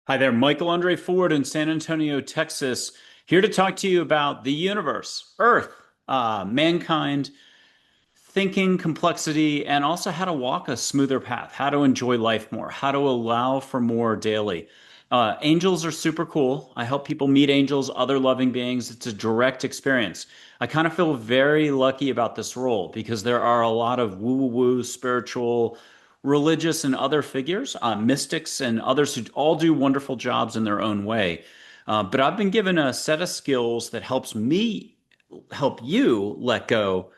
Hi there, Michael Andre Ford in San Antonio, Texas, here to talk to you about the universe, Earth, mankind, thinking, complexity, and also how to walk a smoother path, how to enjoy life more, how to allow for more daily. Angels are super cool. I help people meet angels, other loving beings. It's a direct experience. I kind of feel very lucky about this role because there are a lot of woo-woo, spiritual, religious, and other figures, mystics, and others who all do wonderful jobs in their own way. But I've been given a set of skills that helps me help you let go,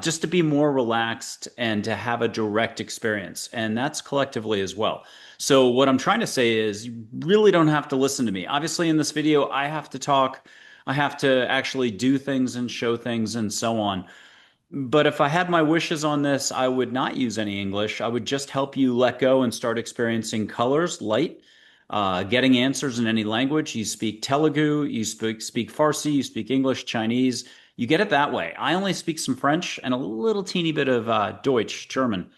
just to be more relaxed and to have a direct experience. And that's collectively as well. So, what I'm trying to say is, you really don't have to listen to me. Obviously, in this video, I have to talk, I have to actually do things and show things and so on. But if I had my wishes on this, I would not use any English. I would just help you let go and start experiencing colors, light, getting answers in any language. You speak Telugu, you speak Farsi, you speak English, Chinese. You get it that way. I only speak some French and a little teeny bit of Deutsch, German.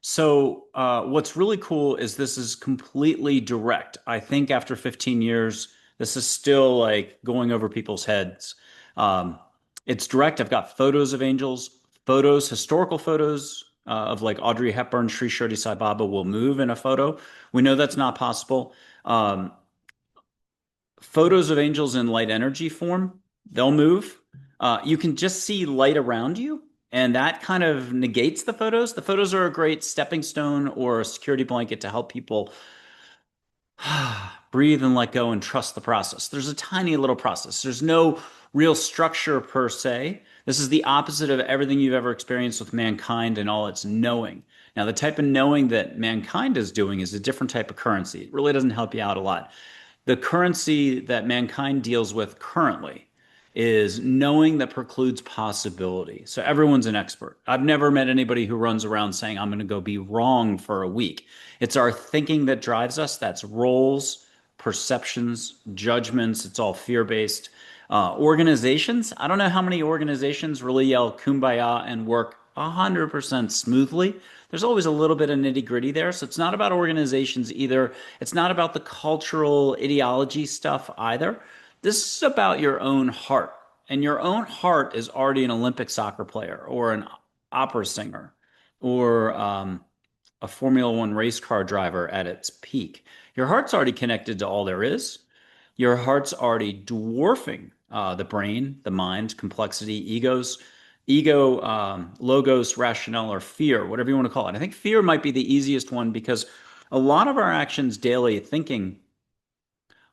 So, what's really cool is this is completely direct. I think after 15 years, this is still like going over people's heads. Um, it's direct. I've got photos of angels, photos, historical photos of like Audrey Hepburn, Sri Shirdi Sai Baba will move in a photo. We know that's not possible. Um, Photos of angels in light energy form, they'll move. You can just see light around you, and that kind of negates the photos. The photos are a great stepping stone or a security blanket to help people breathe and let go and trust the process. There's a tiny little process. There's no real structure per se. This is the opposite of everything you've ever experienced with mankind and all its knowing. Now, the type of knowing that mankind is doing is a different type of currency. It really doesn't help you out a lot. The currency that mankind deals with currently is knowing that precludes possibility. So everyone's an expert. I've never met anybody who runs around saying, I'm going to go be wrong for a week. It's our thinking that drives us. That's roles, perceptions, judgments. It's all fear based. Organizations, I don't know how many organizations really yell kumbaya and work 100% smoothly. There's always a little bit of nitty gritty there. So it's not about organizations either. It's not about the cultural ideology stuff either. This is about your own heart. And your own heart is already an Olympic soccer player or an opera singer or a Formula One race car driver at its peak. Your heart's already connected to all there is. Your heart's already dwarfing the brain, the mind, complexity, ego, logos, rationale, or fear, whatever you want to call it. I think fear might be the easiest one because a lot of our actions daily thinking,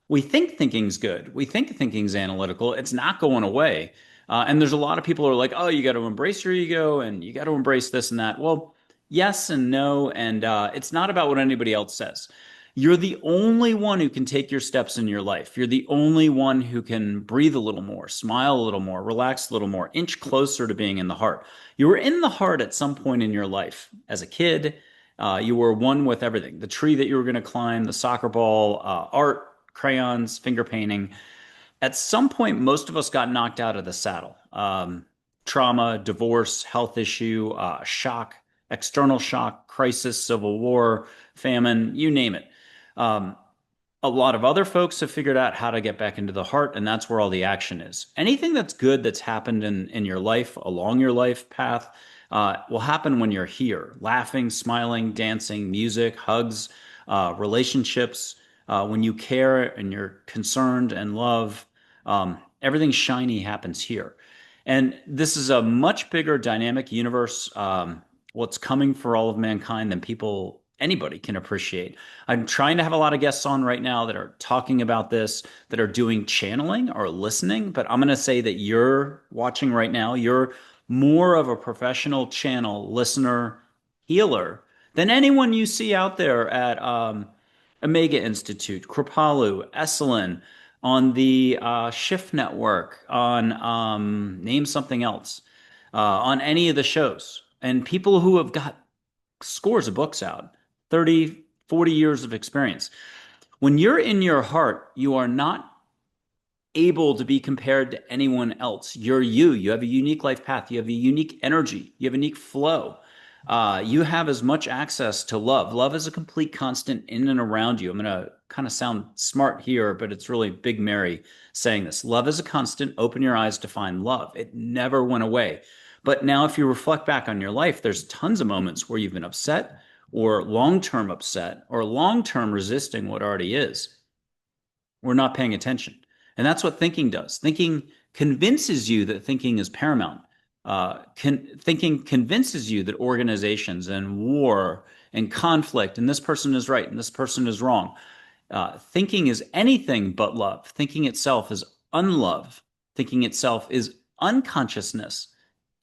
we think thinking's good. We think thinking's analytical. It's not going away. And there's a lot of people who are like, oh, you got to embrace your ego and you got to embrace this and that. Well, yes and no. And it's not about what anybody else says. You're the only one who can take your steps in your life. You're the only one who can breathe a little more, smile a little more, relax a little more, inch closer to being in the heart. You were in the heart at some point in your life. As a kid, you were one with everything. The tree that you were going to climb, the soccer ball, art, crayons, finger painting. At some point, most of us got knocked out of the saddle. Trauma, divorce, health issue, shock, external shock, crisis, civil war, famine, you name it. Um, a lot of other folks have figured out how to get back into the heart, and that's where all the action is. Anything that's good that's happened in your life, along your life path, will happen when you're here, laughing, smiling, dancing, music, hugs, relationships. When you care and you're concerned and love, everything shiny happens here. And this is a much bigger dynamic universe, what's coming for all of mankind than anybody can appreciate. I'm trying to have a lot of guests on right now that are talking about this, that are doing channeling or listening, but I'm going to say that you're watching right now. You're more of a professional channel listener, healer than anyone you see out there at Omega Institute, Kripalu, Esalen, on the Shift Network, on name something else, on any of the shows. And people who have got scores of books out, 30, 40 years of experience. When you're in your heart, you are not able to be compared to anyone else. You're you. You have a unique life path. You have a unique energy. You have a unique flow. You have as much access to love. Love is a complete constant in and around you. I'm going to kind of sound smart here, but it's really Big Mary saying this. Love is a constant. Open your eyes to find love. It never went away. But now, if you reflect back on your life, there's tons of moments where you've been upset or long-term upset or long-term resisting what already is. We're not paying attention. And that's what thinking does. Thinking convinces you that thinking is paramount. Thinking convinces you that organizations and war and conflict and this person is right and this person is wrong. Thinking is anything but love. Thinking itself is unlove. Thinking itself is unconsciousness.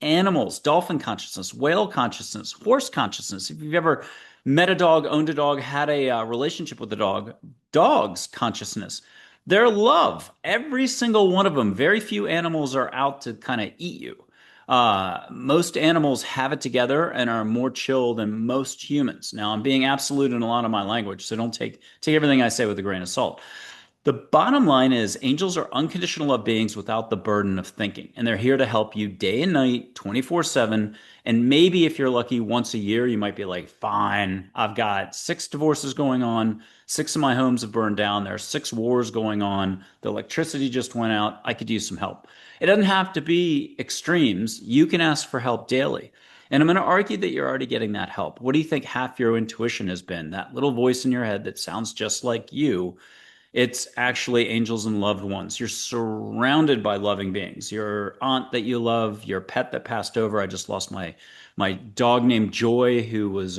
Animals, dolphin consciousness, whale consciousness, horse consciousness. If you've ever met a dog, owned a dog, had a relationship with a dog, dogs consciousness. Their love, every single one of them. Very few animals are out to kind of eat you. Most animals have it together and are more chill than most humans. Now, I'm being absolute in a lot of my language, so don't take everything I say with a grain of salt. The bottom line is angels are unconditional love beings without the burden of thinking, and they're here to help you day and night, 24/7. And maybe if you're lucky, once a year, you might be like, fine, I've got 6 divorces going on, 6 of my homes have burned down, there are 6 wars going on, the electricity just went out, I could use some help. It doesn't have to be extremes. You can ask for help daily. And I'm going to argue that you're already getting that help. What do you think half your intuition has been? That little voice in your head that sounds just like you. It's actually angels and loved ones. You're surrounded by loving beings. Your aunt that you love, your pet that passed over. I just lost my dog named Joy, who was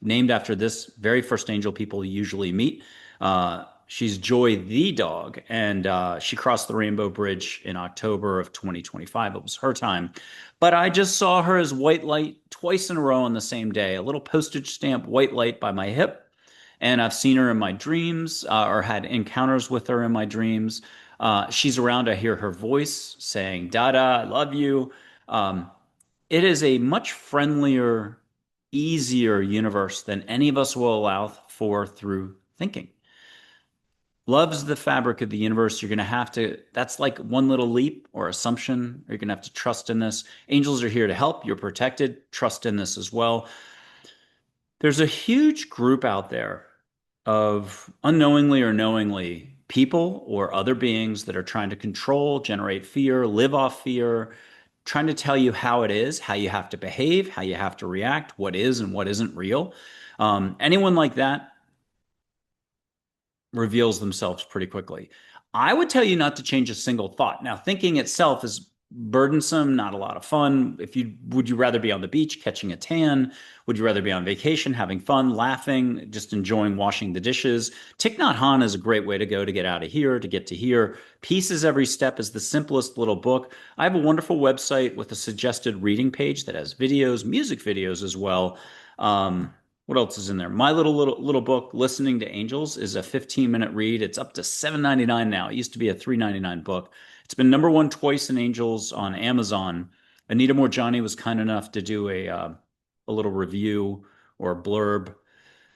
named after this very first angel people usually meet. She's Joy the dog, and she crossed the Rainbow Bridge in October of 2025. It was her time. But I just saw her as white light twice in a row on the same day, a little postage stamp white light by my hip, and I've seen her in my dreams or had encounters with her in my dreams. She's around. I hear her voice saying, Dada, I love you. It is a much friendlier, easier universe than any of us will allow for through thinking. Love's the fabric of the universe. You're going to have to, that's like one little leap or assumption. You're going to have to trust in this. Angels are here to help. You're protected. Trust in this as well. There's a huge group out there of unknowingly or knowingly people or other beings that are trying to control, generate fear, live off fear, trying to tell you how it is, how you have to behave, how you have to react, what is and what isn't real. Anyone like that reveals themselves pretty quickly. I would tell you not to change a single thought. Now, thinking itself is burdensome, not a lot of fun. If you would you rather be on the beach catching a tan? Would you rather be on vacation having fun, laughing, just enjoying washing the dishes? Thich Nhat Hanh is a great way to go to get out of here, to get to here. Pieces Every Step is the simplest little book. I have a wonderful website with a suggested reading page that has videos, music videos as well. What else is in there? My little book, Listening to Angels, is a 15-minute read. It's up to $7.99 now. It used to be a $3.99 book. It's been #1 twice in Angels on Amazon. Anita Morjani was kind enough to do a little review or blurb.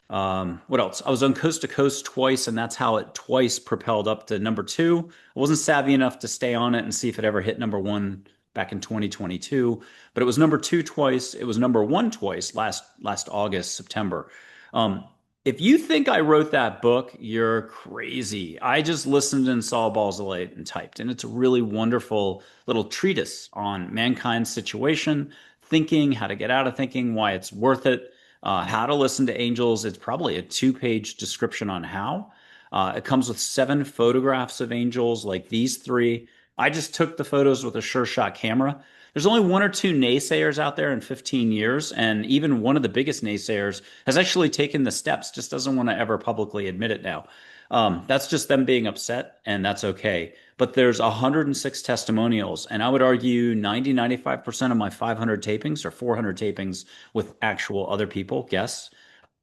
What else? I was on Coast to Coast twice, and that's how it twice propelled up to #2. I wasn't savvy enough to stay on it and see if it ever hit #1 back in 2022, but it was #2 twice. It was #1 twice last August, September. If you think I wrote that book, you're crazy. I just listened and saw balls of light and typed, and it's a really wonderful little treatise on mankind's situation, thinking, how to get out of thinking, why it's worth it, how to listen to angels. It's probably a 2-page description on how. It comes with 7 photographs of angels like these 3. I just took the photos with a Sure Shot camera. There's only 1 or 2 naysayers out there in 15 years, and even one of the biggest naysayers has actually taken the steps, just doesn't want to ever publicly admit it now. That's just them being upset, and that's okay. But there's 106 testimonials, and I would argue 95% of my 500 tapings or 400 tapings with actual other people, guests,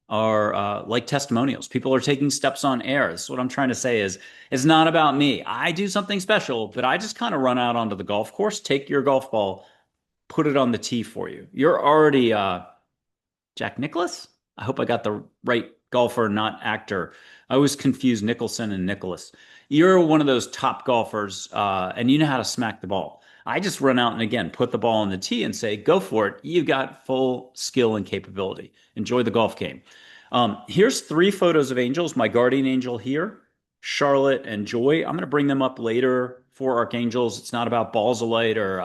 are like testimonials. People are taking steps on air. This is what I'm trying to say is it's not about me. I do something special, but I just kind of run out onto the golf course, take your golf ball, put it on the tee for you. You're already Jack Nicklaus? I hope I got the right golfer, not actor. I always confuse Nicholson and Nicholas. You're one of those top golfers, and you know how to smack the ball. I just run out and again put the ball in the tee and say, go for it. You've got full skill and capability. Enjoy the golf game. Here's three photos of angels. My guardian angel here, Charlotte and Joy. I'm going to bring them up later for archangels. It's not about balls of light or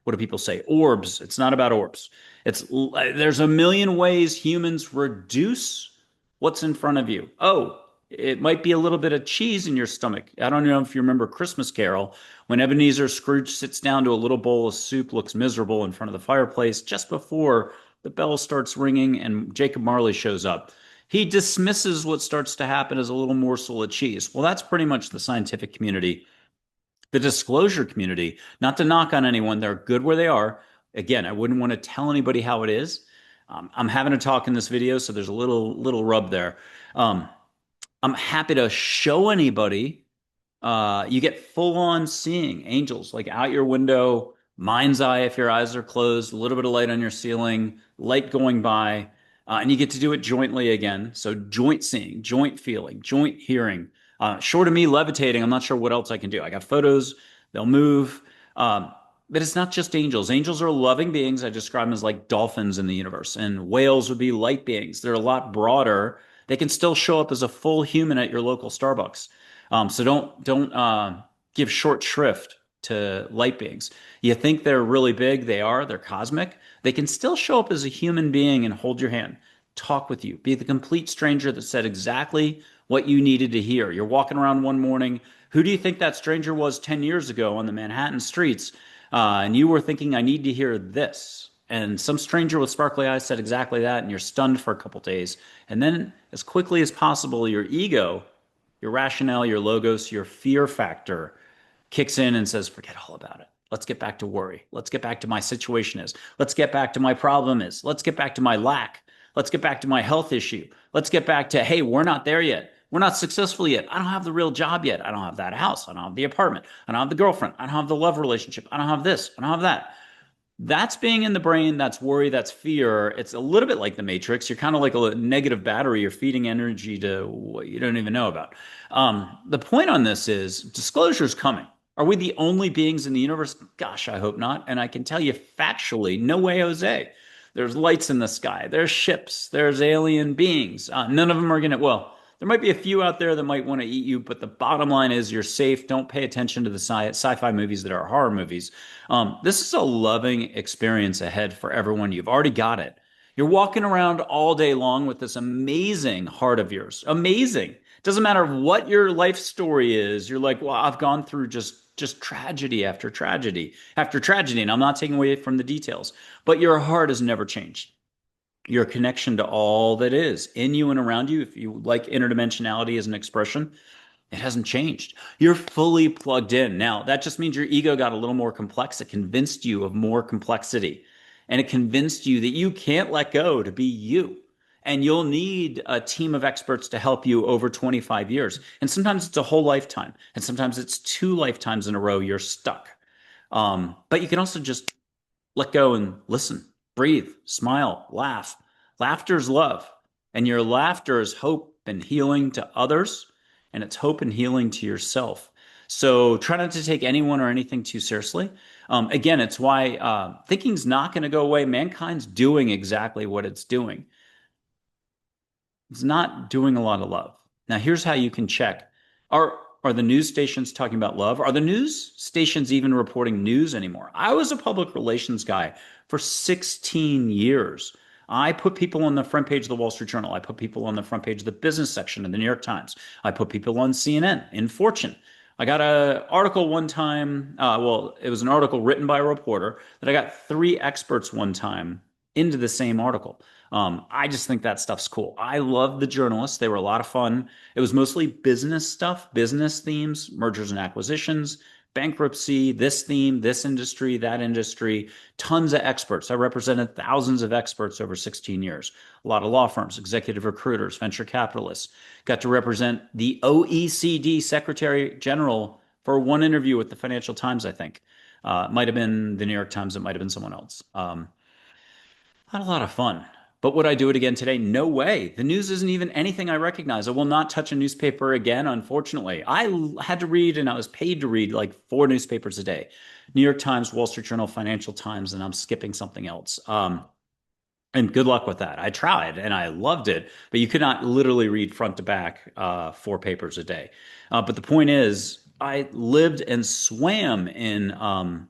what do people say? Orbs. It's not about orbs. It's there's a million ways humans reduce what's in front of you. Oh, it might be a little bit of cheese in your stomach. I don't know if you remember Christmas Carol when Ebenezer Scrooge sits down to a little bowl of soup, looks miserable in front of the fireplace just before the bell starts ringing and Jacob Marley shows up. He dismisses what starts to happen as a little morsel of cheese. Well, that's pretty much the scientific community, the disclosure community. Not to knock on anyone, they're good where they are. Again, I wouldn't want to tell anybody how it is. I'm having a talk in this video, so there's a little rub there. Um, I'm happy to show anybody. You get full on seeing angels like out your window, mind's eye if your eyes are closed, a little bit of light on your ceiling, light going by, and you get to do it jointly again. So joint seeing, joint feeling, joint hearing. Short of me levitating, I'm not sure what else I can do. I got photos, they'll move. But it's not just angels. Angels are loving beings. I describe them as like dolphins in the universe, and whales would be light beings. They're a lot broader. They can still show up as a full human at your local Starbucks. So don't give short shrift to light beings. You think they're really big, they are, they're cosmic. They can still show up as a human being and hold your hand, talk with you, be the complete stranger that said exactly what you needed to hear. You're walking around one morning. Who do you think that stranger was 10 years ago on the Manhattan streets? And you were thinking, I need to hear this. And some stranger with sparkly eyes said exactly that, and you're stunned for a couple days. And then, as quickly as possible, your ego, your rationale, your logos, your fear factor kicks in and says, forget all about it. Let's get back to worry. Let's get back to my situation is. Let's get back to my problem is. Let's get back to my lack. Let's get back to my health issue. Let's get back to, hey, we're not there yet. We're not successful yet. I don't have the real job yet. I don't have that house. I don't have the apartment. I don't have the girlfriend. I don't have the love relationship. I don't have this. I don't have that. That's being in the brain. That's worry. That's fear. It's a little bit like the Matrix. You're kind of like a negative battery. You're feeding energy to what you don't even know about. The point on this is disclosure is coming. Are we the only beings in the universe? Gosh, I hope not. And I can tell you factually, no way, Jose. There's lights in the sky. There's ships. There's alien beings. None of them are going to, well, there might be a few out there that might want to eat you, but the bottom line is you're safe. Don't pay attention to the sci-fi movies that are horror movies. This is a loving experience ahead for everyone. You've already got it. You're walking around all day long with this amazing heart of yours. Amazing. Doesn't matter what your life story is. You're like, well, I've gone through just tragedy after tragedy after tragedy, and I'm not taking away from the details, but your heart has never changed. Your connection to all that is in you and around you, if you like interdimensionality as an expression, it hasn't changed. You're fully plugged in. Now, that just means your ego got a little more complex. It convinced you of more complexity, and it convinced you that you can't let go to be you. And you'll need a team of experts to help you over 25 years. And sometimes it's a whole lifetime. And sometimes it's two lifetimes in a row you're stuck. But you can also just let go and listen, breathe, smile, laugh. Laughter's love. And your laughter is hope and healing to others, and it's hope and healing to yourself. So try not to take anyone or anything too seriously. Again, it's why thinking's not going to go away. Mankind's doing exactly what it's doing. It's not doing a lot of love. Now, here's how you can check. Are the news stations talking about love? Are the news stations even reporting news anymore? I was a public relations guy for 16 years. I put people on the front page of the Wall Street Journal. I put people on the front page of the business section of the New York Times. I put people on CNN, in Fortune. I got an article one time. Well, it was an article written by a reporter that I got three experts one time into the same article. I just think that stuff's cool. I love the journalists. They were a lot of fun. It was mostly business stuff, business themes, mergers and acquisitions, bankruptcy, this theme, this industry, that industry, tons of experts. I represented thousands of experts over 16 years. A lot of law firms, executive recruiters, venture capitalists. Got to represent the OECD Secretary General for one interview with the Financial Times, I think. It might have been the New York Times. It might have been someone else. Had a lot of fun. But would I do it again today? No way. The news isn't even anything I recognize. I will not touch a newspaper again, unfortunately. Had to read and I was paid to read like four newspapers a day: New York Times, Wall Street Journal, Financial Times, and I'm skipping something else. And good luck with that. I tried and I loved it, but you could not literally read front to back four papers a day. But the point is, I lived and swam in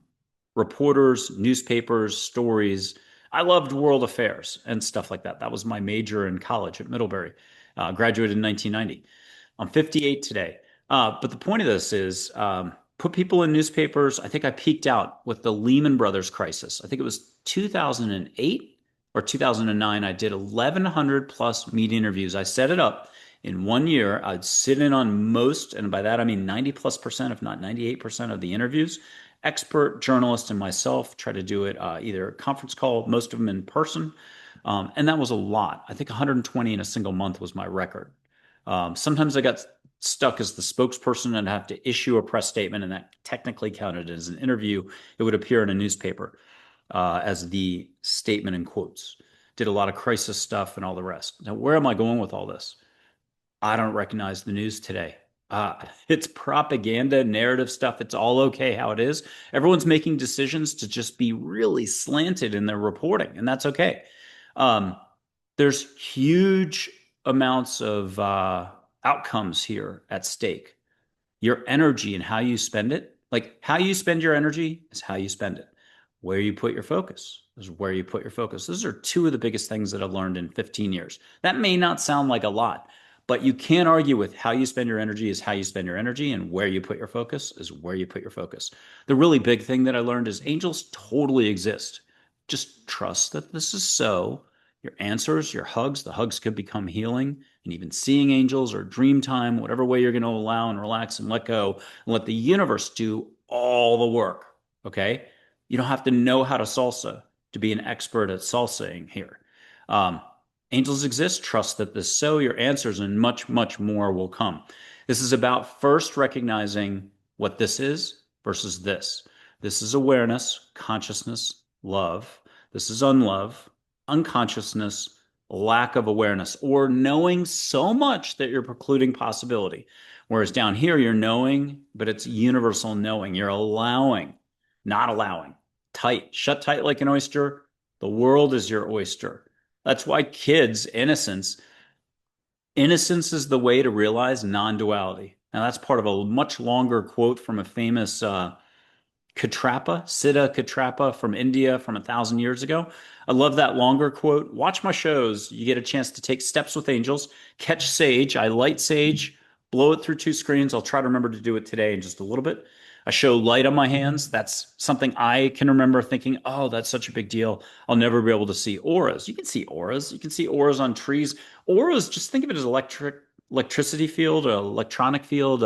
reporters, newspapers, stories. I loved world affairs and stuff like that. That was my major in college at Middlebury. Graduated in 1990. I'm 58 today. But the point of this is put people in newspapers. I think I peaked out with the Lehman Brothers crisis. I think it was 2008 or 2009. I did 1,100 plus media interviews. I set it up in 1 year. I'd sit in on most, and by that I mean 90+%, if not 98% of the interviews. Expert journalist and myself try to do it either conference call, most of them in person. And that was a lot. I think 120 in a single month was my record. Sometimes I got stuck as the spokesperson and have to issue a press statement, and that technically counted as an interview. It would appear in a newspaper as the statement in quotes. Did a lot of crisis stuff and all the rest. Now, where am I going with all this? I don't recognize the news today. It's propaganda, narrative stuff. It's all okay how it is. Everyone's making decisions to just be really slanted in their reporting, and that's okay. Um, there's huge amounts of outcomes here at stake. Your energy and how you spend it, like how you spend your energy is how you spend it. Where you put your focus is where you put your focus. Those are two of the biggest things that I've learned in 15 years. That may not sound like a lot, but you can't argue with how you spend your energy is how you spend your energy, and where you put your focus is where you put your focus. The really big thing that I learned is angels totally exist. Just trust that this is so. Your answers, your hugs, the hugs could become healing, and even seeing angels or dream time, whatever way you're going to allow and relax and let go and let the universe do all the work. Okay. You don't have to know how to salsa to be an expert at salsaing here. Um, Angels exist. Trust that this so your answers and much, much more will come. This is about first recognizing what this is versus this. This is awareness, consciousness, love. This is unlove, unconsciousness, lack of awareness, or knowing so much that you're precluding possibility. Whereas down here, you're knowing, but it's universal knowing. You're allowing, not allowing. Tight, shut tight like an oyster. The world is your oyster. That's why kids, innocence is the way to realize non-duality. Now, that's part of a much longer quote from a famous Katrapa, Siddha Katrapa from India from 1,000 years ago. I love that longer quote. Watch my shows. You get a chance to take steps with angels, catch sage. I light sage, blow it through two screens. I'll try to remember to do it today in just a little bit. I show light on my hands. That's something I can remember thinking, oh, that's such a big deal. I'll never be able to see auras. You can see auras. You can see auras on trees. Auras, just think of it as electricity field, or electronic field,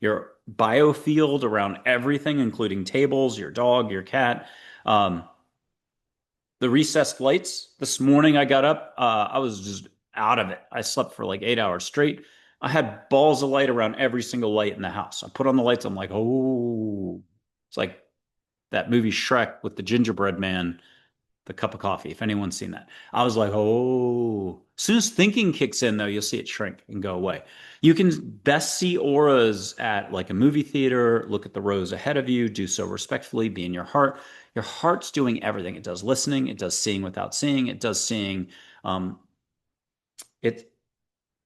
your biofield around everything, including tables, your dog, your cat. Um, the recessed lights. This morning I got up. I was just out of it. I slept for like 8 hours straight. I had balls of light around every single light in the house. I put on the lights. I'm like, oh, it's like that movie Shrek with the gingerbread man, the cup of coffee, if anyone's seen that. I was like, oh. As soon as thinking kicks in, though, you'll see it shrink and go away. You can best see auras at like a movie theater, look at the rows ahead of you, do so respectfully, be in your heart. Your heart's doing everything. It does listening, it does seeing without seeing, it does seeing. It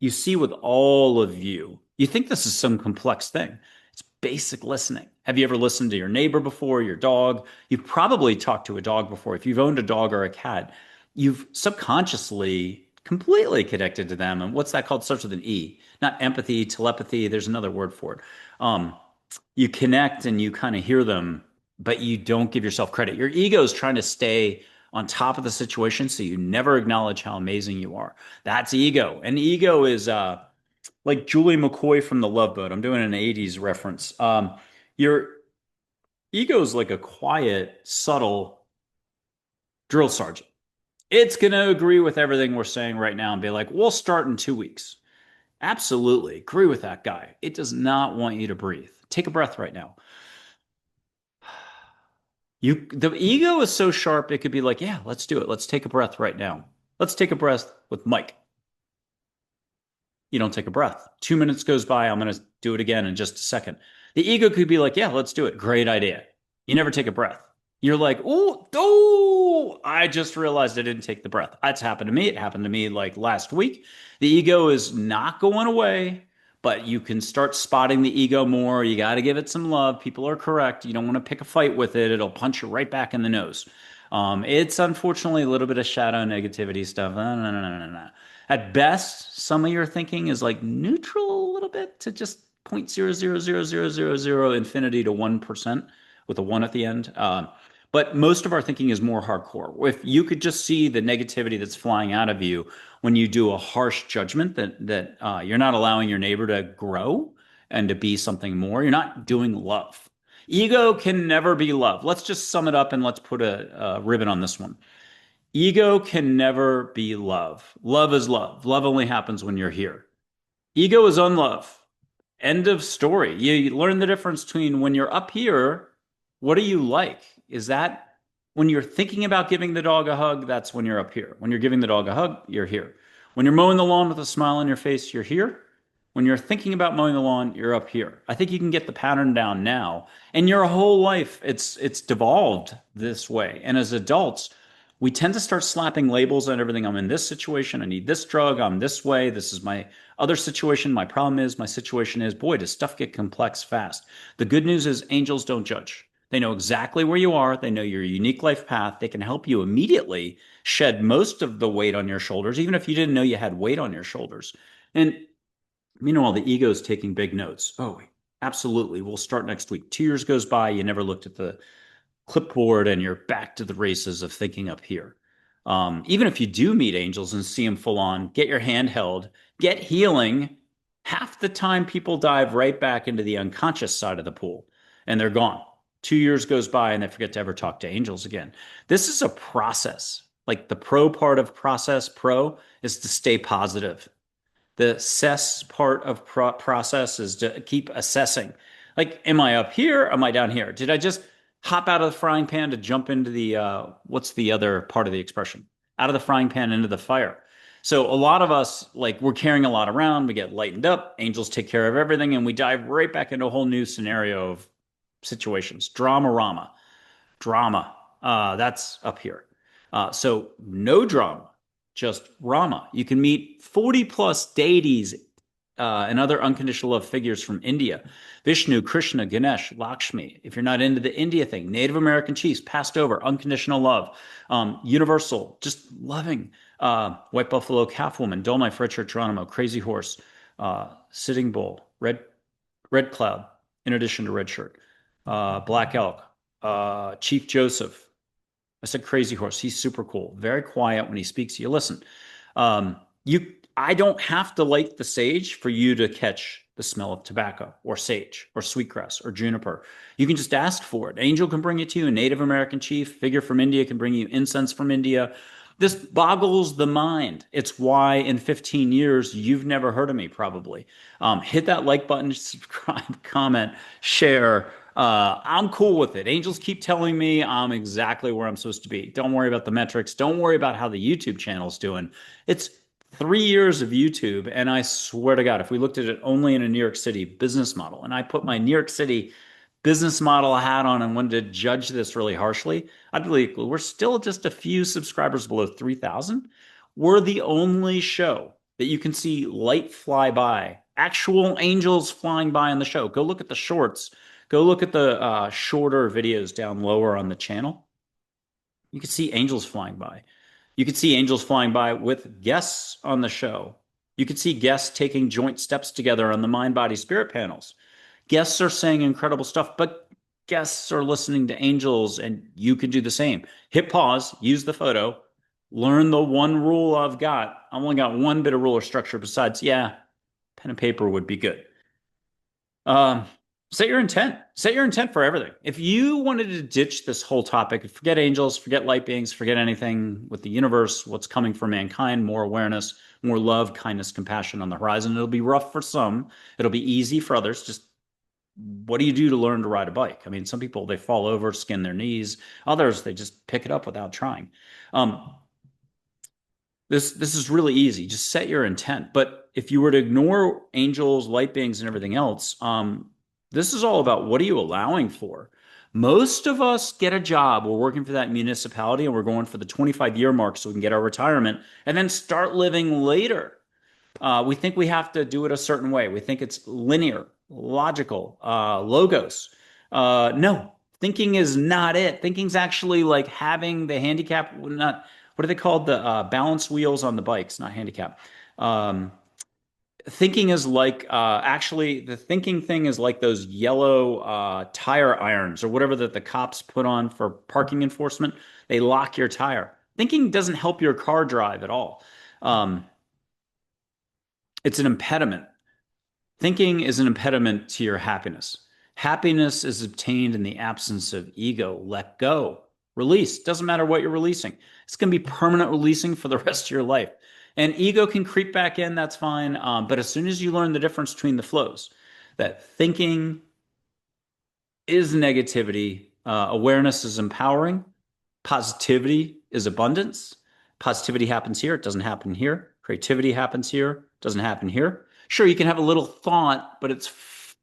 You see with all of you. You think this is some complex thing. It's basic listening. Have you ever listened to your neighbor before, your dog? You've probably talked to a dog before. If you've owned a dog or a cat, you've subconsciously completely connected to them. And what's that called? Starts with an E. Not empathy, telepathy. There's another word for it. Um, you connect and you kind of hear them, but you don't give yourself credit. Your ego is trying to stay on top of the situation, so you never acknowledge how amazing you are. That's ego. And ego is like Julie McCoy from The Love Boat. I'm doing an 80s reference. Your ego is like a quiet, subtle drill sergeant. It's going to agree with everything we're saying right now and be like, we'll start in 2 weeks. Absolutely. Agree with that guy. It does not want you to breathe. Take a breath right now. The ego is so sharp, it could be like, yeah, let's do it. Let's take a breath right now. Let's take a breath with Mike. You don't take a breath. 2 minutes goes by. I'm going to do it again in just a second. The ego could be like, yeah, let's do it. Great idea. You never take a breath. You're like, oh, I just realized I didn't take the breath. That's happened to me. It happened to me like last week. The ego is not going away, but you can start spotting the ego more. You got to give it some love. People are correct. You don't want to pick a fight with it. It'll punch you right back in the nose. It's unfortunately a little bit of shadow negativity stuff. No, no, no, no, no, no. At best, some of your thinking is like neutral a little bit to just 0.0000000 infinity to 1% with a one at the end. But most of our thinking is more hardcore. If you could just see the negativity that's flying out of you when you do a harsh judgment that you're not allowing your neighbor to grow and to be something more, you're not doing love. Ego can never be love. Let's just sum it up and let's put a ribbon on this one. Ego can never be love. Love is love. Love only happens when you're here. Ego is unlove. End of story. You learn the difference between when you're up here, what do you like? Is that when you're thinking about giving the dog a hug? That's when you're up here. When you're giving the dog a hug, you're here. When you're mowing the lawn with a smile on your face, you're here. When you're thinking about mowing the lawn, you're up here. I think you can get the pattern down now. And your whole life, it's devolved this way. And as adults, we tend to start slapping labels on everything. I'm in this situation. I need this drug. I'm this way. This is my other situation. My problem is, my situation is, boy, does stuff get complex fast. The good news is angels don't judge. They know exactly where you are. They know your unique life path. They can help you immediately shed most of the weight on your shoulders, even if you didn't know you had weight on your shoulders. And meanwhile, the ego is taking big notes. Oh, absolutely. We'll start next week. 2 years goes by. You never looked at the clipboard and you're back to the races of thinking up here. Even if you do meet angels and see them full on, get your hand held, get healing. Half the time, people dive right back into the unconscious side of the pool and they're gone. 2 years goes by and they forget to ever talk to angels again. This is a process. Like the pro part of process, pro is to stay positive. The assess part of process is to keep assessing. Like, am I up here? Am I down here? Did I just hop out of the frying pan to jump into the, what's the other part of the expression? Out of the frying pan into the fire. So a lot of us, like, we're carrying a lot around. We get lightened up. Angels take care of everything. And we dive right back into a whole new scenario of situations. Drama. That's up here. So no drama, just Rama. You can meet 40 plus deities and other unconditional love figures from India. Vishnu, Krishna, Ganesh, Lakshmi. If you're not into the India thing, Native American chiefs, passed over, unconditional love, universal, just loving. White Buffalo, Calf Woman, Dolomite, Red Shirt, Geronimo, Crazy Horse, Sitting Bull, Red Cloud, in addition to Red Shirt, Black Elk, Chief Joseph. I said Crazy Horse. He's super cool. Very quiet when he speaks. You listen. I don't have to light the sage for you to catch the smell of tobacco or sage or sweetgrass or juniper. You can just ask for it. Angel can bring it to you. A Native American chief figure from India can bring you incense from India. This boggles the mind. It's why in 15 years, you've never heard of me, probably. Hit that like button, subscribe, comment, share. I'm cool with it. Angels keep telling me I'm exactly where I'm supposed to be. Don't worry about the metrics. Don't worry about how the YouTube channel's doing. It's 3 years of YouTube, and I swear to God, if we looked at it only in a New York City business model, and I put my New York City business model hat on and wanted to judge this really harshly, I'd be like, we're still just a few subscribers below 3,000. We're the only show that you can see light fly by, actual angels flying by on the show. Go look at the shorts. Go look at the shorter videos down lower on the channel. You can see angels flying by. You could see angels flying by with guests on the show. You could see guests taking joint steps together on the mind, body, spirit panels. Guests are saying incredible stuff, but guests are listening to angels, and you can do the same. Hit pause, use the photo, learn the one rule I've got. I've only got one bit of rule or structure besides, yeah, pen and paper would be good. Um, Set your intent. Set your intent for everything. If you wanted to ditch this whole topic, forget angels, forget light beings, forget anything with the universe, what's coming for mankind, more awareness, more love, kindness, compassion on the horizon. It'll be rough for some. It'll be easy for others. Just what do you do to learn to ride a bike? I mean, some people, they fall over, skin their knees. Others, they just pick it up without trying. This is really easy. Just set your intent. But if you were to ignore angels, light beings, and everything else, this is all about what are you allowing for? Most of us get a job. We're working for that municipality and we're going for the 25-year mark so we can get our retirement and then start living later. We think we have to do it a certain way. We think it's linear, logical, logos. No, thinking is not it. Thinking's actually like having the handicap, not, what are they called? The balance wheels on the bikes, not handicap. Um, Thinking is like, actually, the thinking thing is like those yellow tire irons or whatever that the cops put on for parking enforcement. They lock your tire. Thinking doesn't help your car drive at all. Um, it's an impediment. Thinking is an impediment to your happiness. Happiness is obtained in the absence of ego. Let go. Release. Doesn't matter what you're releasing. It's going to be permanent releasing for the rest of your life. And ego can creep back in, that's fine. But as soon as you learn the difference between the flows, that thinking is negativity, awareness is empowering, positivity is abundance. Positivity happens here, it doesn't happen here. Creativity happens here, doesn't happen here. Sure, you can have a little thought, but it's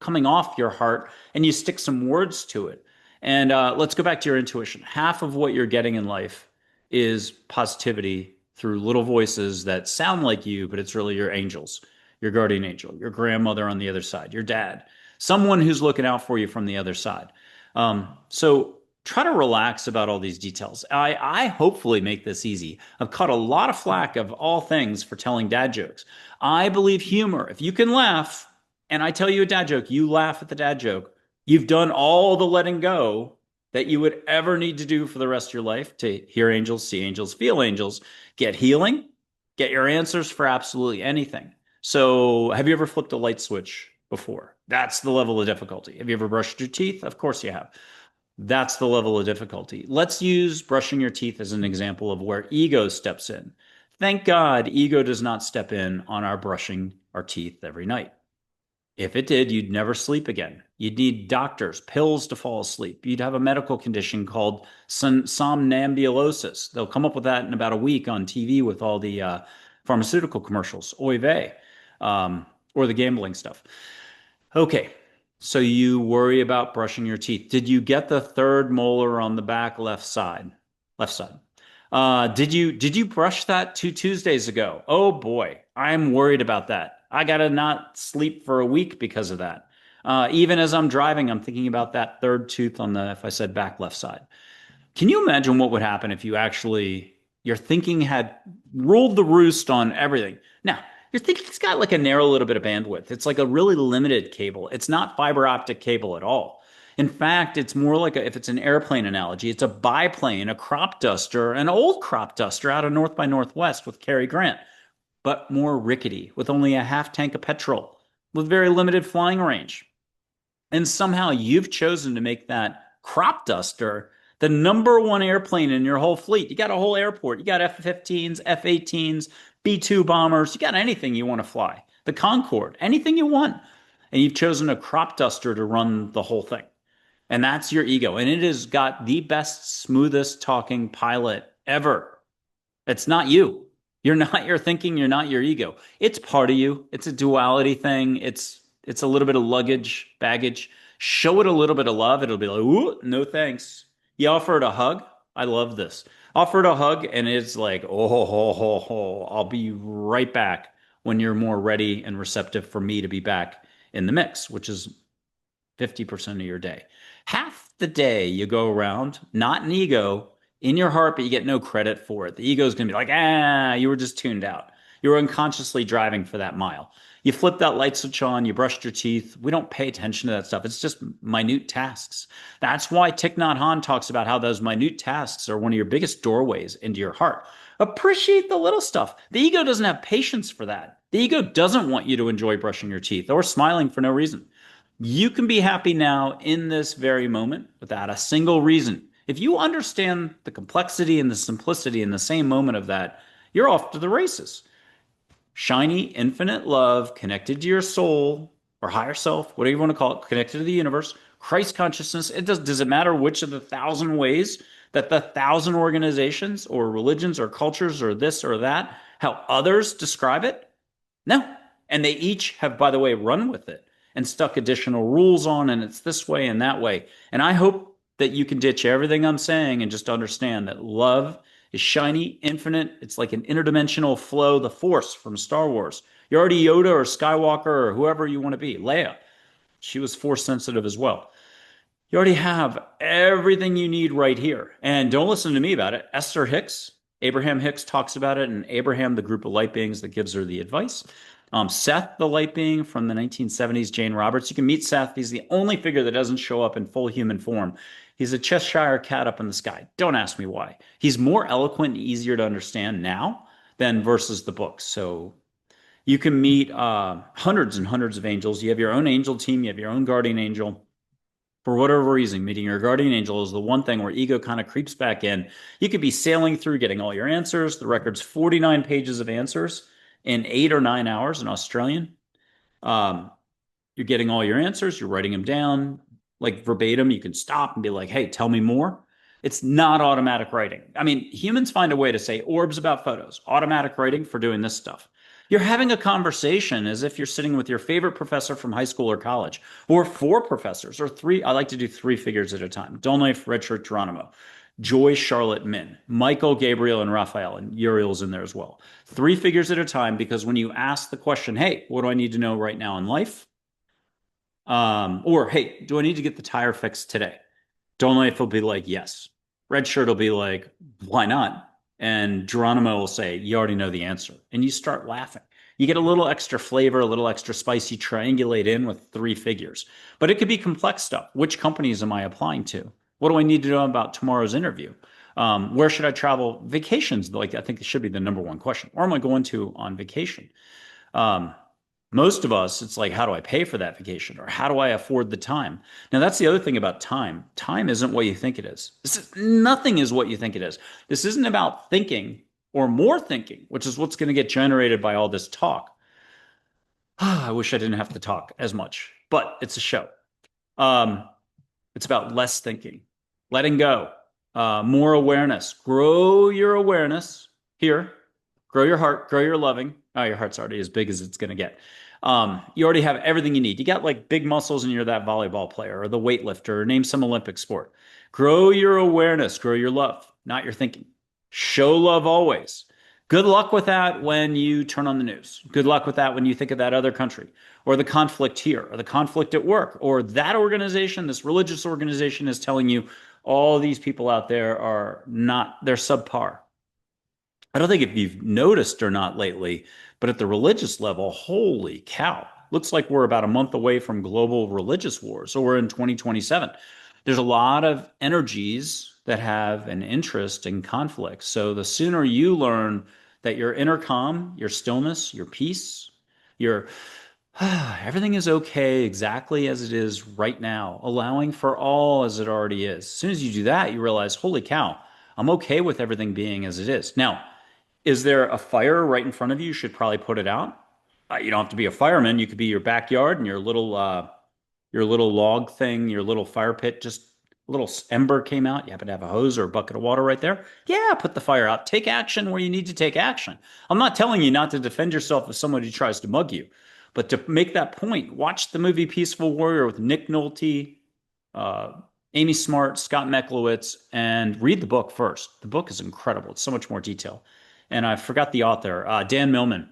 coming off your heart and you stick some words to it. And let's go back to your intuition. Half of what you're getting in life is positivity through little voices that sound like you, but it's really your angels, your guardian angel, your grandmother on the other side, your dad, someone who's looking out for you from the other side. So try to relax about all these details. I hopefully make this easy. I've caught a lot of flack of all things for telling dad jokes. I believe humor. If you can laugh, and I tell you a dad joke, you laugh at the dad joke, you've done all the letting go that you would ever need to do for the rest of your life to hear angels, see angels, feel angels, get healing, get your answers for absolutely anything. So, have you ever flipped a light switch before? That's the level of difficulty. Have you ever brushed your teeth? Of course you have. That's the level of difficulty. Let's use brushing your teeth as an example of where ego steps in. Thank God ego does not step in on our brushing our teeth every night. If it did, you'd never sleep again. You'd need doctors, pills to fall asleep. You'd have a medical condition called somnambulosis. They'll come up with that in about a week on TV with all the pharmaceutical commercials, oy vey, or the gambling stuff. Okay, so you worry about brushing your teeth. Did you get the third molar on the back left side? Left side. Did you brush that 2 Tuesdays ago? Oh boy, I'm worried about that. I gotta not sleep for a week because of that. Even as I'm driving, I'm thinking about that third tooth on the, if I said back left side. Can you imagine what would happen if you actually, your thinking had ruled the roost on everything? Now, your thinking's got like a narrow little bit of bandwidth. It's like a really limited cable. It's not fiber optic cable at all. In fact, it's more like if it's an airplane analogy, it's a biplane, a crop duster, an old crop duster out of North by Northwest with Cary Grant, but more rickety, with only a half tank of petrol, with very limited flying range. And somehow you've chosen to make that crop duster the number one airplane in your whole fleet. You got a whole airport. You got F-15s, F-18s, B-2 bombers. You got anything you want to fly. The Concorde, anything you want. And you've chosen a crop duster to run the whole thing. And that's your ego. And it has got the best, smoothest talking pilot ever. It's not you. You're not your thinking. You're not your ego. It's part of you. It's a duality thing. It's a little bit of luggage, baggage. Show it a little bit of love. It'll be like, ooh, no thanks. You offer it a hug. I love this. Offer it a hug, and it's like, oh, ho, ho, ho. I'll be right back when you're more ready and receptive for me to be back in the mix, which is 50% of your day. Half the day you go around, not an ego, in your heart, but you get no credit for it. The ego is going to be like, you were just tuned out. You were unconsciously driving for that mile. You flip that light switch on, you brushed your teeth. We don't pay attention to that stuff. It's just minute tasks. That's why Thich Nhat Hanh talks about how those minute tasks are one of your biggest doorways into your heart. Appreciate the little stuff. The ego doesn't have patience for that. The ego doesn't want you to enjoy brushing your teeth or smiling for no reason. You can be happy now in this very moment without a single reason. If you understand the complexity and the simplicity in the same moment of that, you're off to the races. Shiny, infinite love connected to your soul or higher self, whatever you want to call it, connected to the universe, Christ consciousness. Does it matter which of the thousand ways that the thousand organizations or religions or cultures or this or that, how others describe it? No. And they each have, by the way, run with it and stuck additional rules on, and it's this way and that way. And I hope that you can ditch everything I'm saying and just understand that love is shiny, infinite. It's like an interdimensional flow, the Force from Star Wars. You're already Yoda or Skywalker or whoever you want to be. Leia, she was Force sensitive as well. You already have everything you need right here. And don't listen to me about it. Esther Hicks, Abraham Hicks talks about it, and Abraham, the group of light beings that gives her the advice. Seth, the light being from the 1970s, Jane Roberts. You can meet Seth. He's the only figure that doesn't show up in full human form. He's a Cheshire cat up in the sky. Don't ask me why. He's more eloquent and easier to understand now than versus the books. So you can meet hundreds and hundreds of angels. You have your own angel team. You have your own guardian angel. For whatever reason, meeting your guardian angel is the one thing where ego kind of creeps back in. You could be sailing through getting all your answers. The record's 49 pages of answers in 8 or 9 hours in Australian. Um, you're getting all your answers. You're writing them down like verbatim. You can stop and be like, hey, tell me more. It's not automatic writing. I mean, humans find a way to say orbs about photos, automatic writing for doing this stuff. You're having a conversation as if you're sitting with your favorite professor from high school or college, or four professors, or three. I like to do three figures at a time. Dolnaif, Redshirt, Geronimo, Joy, Charlotte, Min, Michael, Gabriel, and Raphael, and Uriel's in there as well. Three figures at a time, because when you ask the question, hey, what do I need to know right now in life? Or, hey, do I need to get the tire fixed today? Dolnaif will be like, yes. Redshirt will be like, why not? And Geronimo will say, you already know the answer. And you start laughing. You get a little extra flavor, a little extra spice. You triangulate in with three figures. But it could be complex stuff. Which companies am I applying to? What do I need to know about tomorrow's interview? Where should I travel? Vacations, like I think it should be the number one question. Where am I going to on vacation? Um, Most of us, it's like, how do I pay for that vacation? Or how do I afford the time? Now, that's the other thing about time. Time isn't what you think it is. Nothing is what you think it is. This isn't about thinking or more thinking, which is what's going to get generated by all this talk. I wish I didn't have to talk as much, but it's a show. Um, it's about less thinking, letting go, more awareness. Grow your awareness here. Grow your heart, grow your loving. Oh, your heart's already as big as it's going to get. You already have everything you need. You got like big muscles and you're that volleyball player or the weightlifter, or name some Olympic sport. Grow your awareness, grow your love, not your thinking. Show love always. Good luck with that when you turn on the news. Good luck with that when you think of that other country or the conflict here or the conflict at work or that organization, this religious organization is telling you all these people out there are not, they're subpar. I don't think if you've noticed or not lately, but at the religious level, holy cow, looks like we're about a month away from global religious wars. So we're in 2027. There's a lot of energies that have an interest in conflict. So the sooner you learn that your inner calm, your stillness, your peace, your everything is okay exactly as it is right now, allowing for all as it already is. As soon as you do that, you realize, holy cow, I'm okay with everything being as it is. Now, is there a fire right in front of you? You should probably put it out. You don't have to be a fireman. You could be your backyard and your little log thing, your little fire pit, just a little ember came out. You happen to have a hose or a bucket of water right there. Yeah, put the fire out. Take action where you need to take action. I'm not telling you not to defend yourself if somebody tries to mug you, but to make that point, watch the movie Peaceful Warrior with Nick Nolte, uh, Amy Smart, Scott Meklowitz, and read the book first. The book is incredible. It's so much more detail. And I forgot the author, Dan Millman.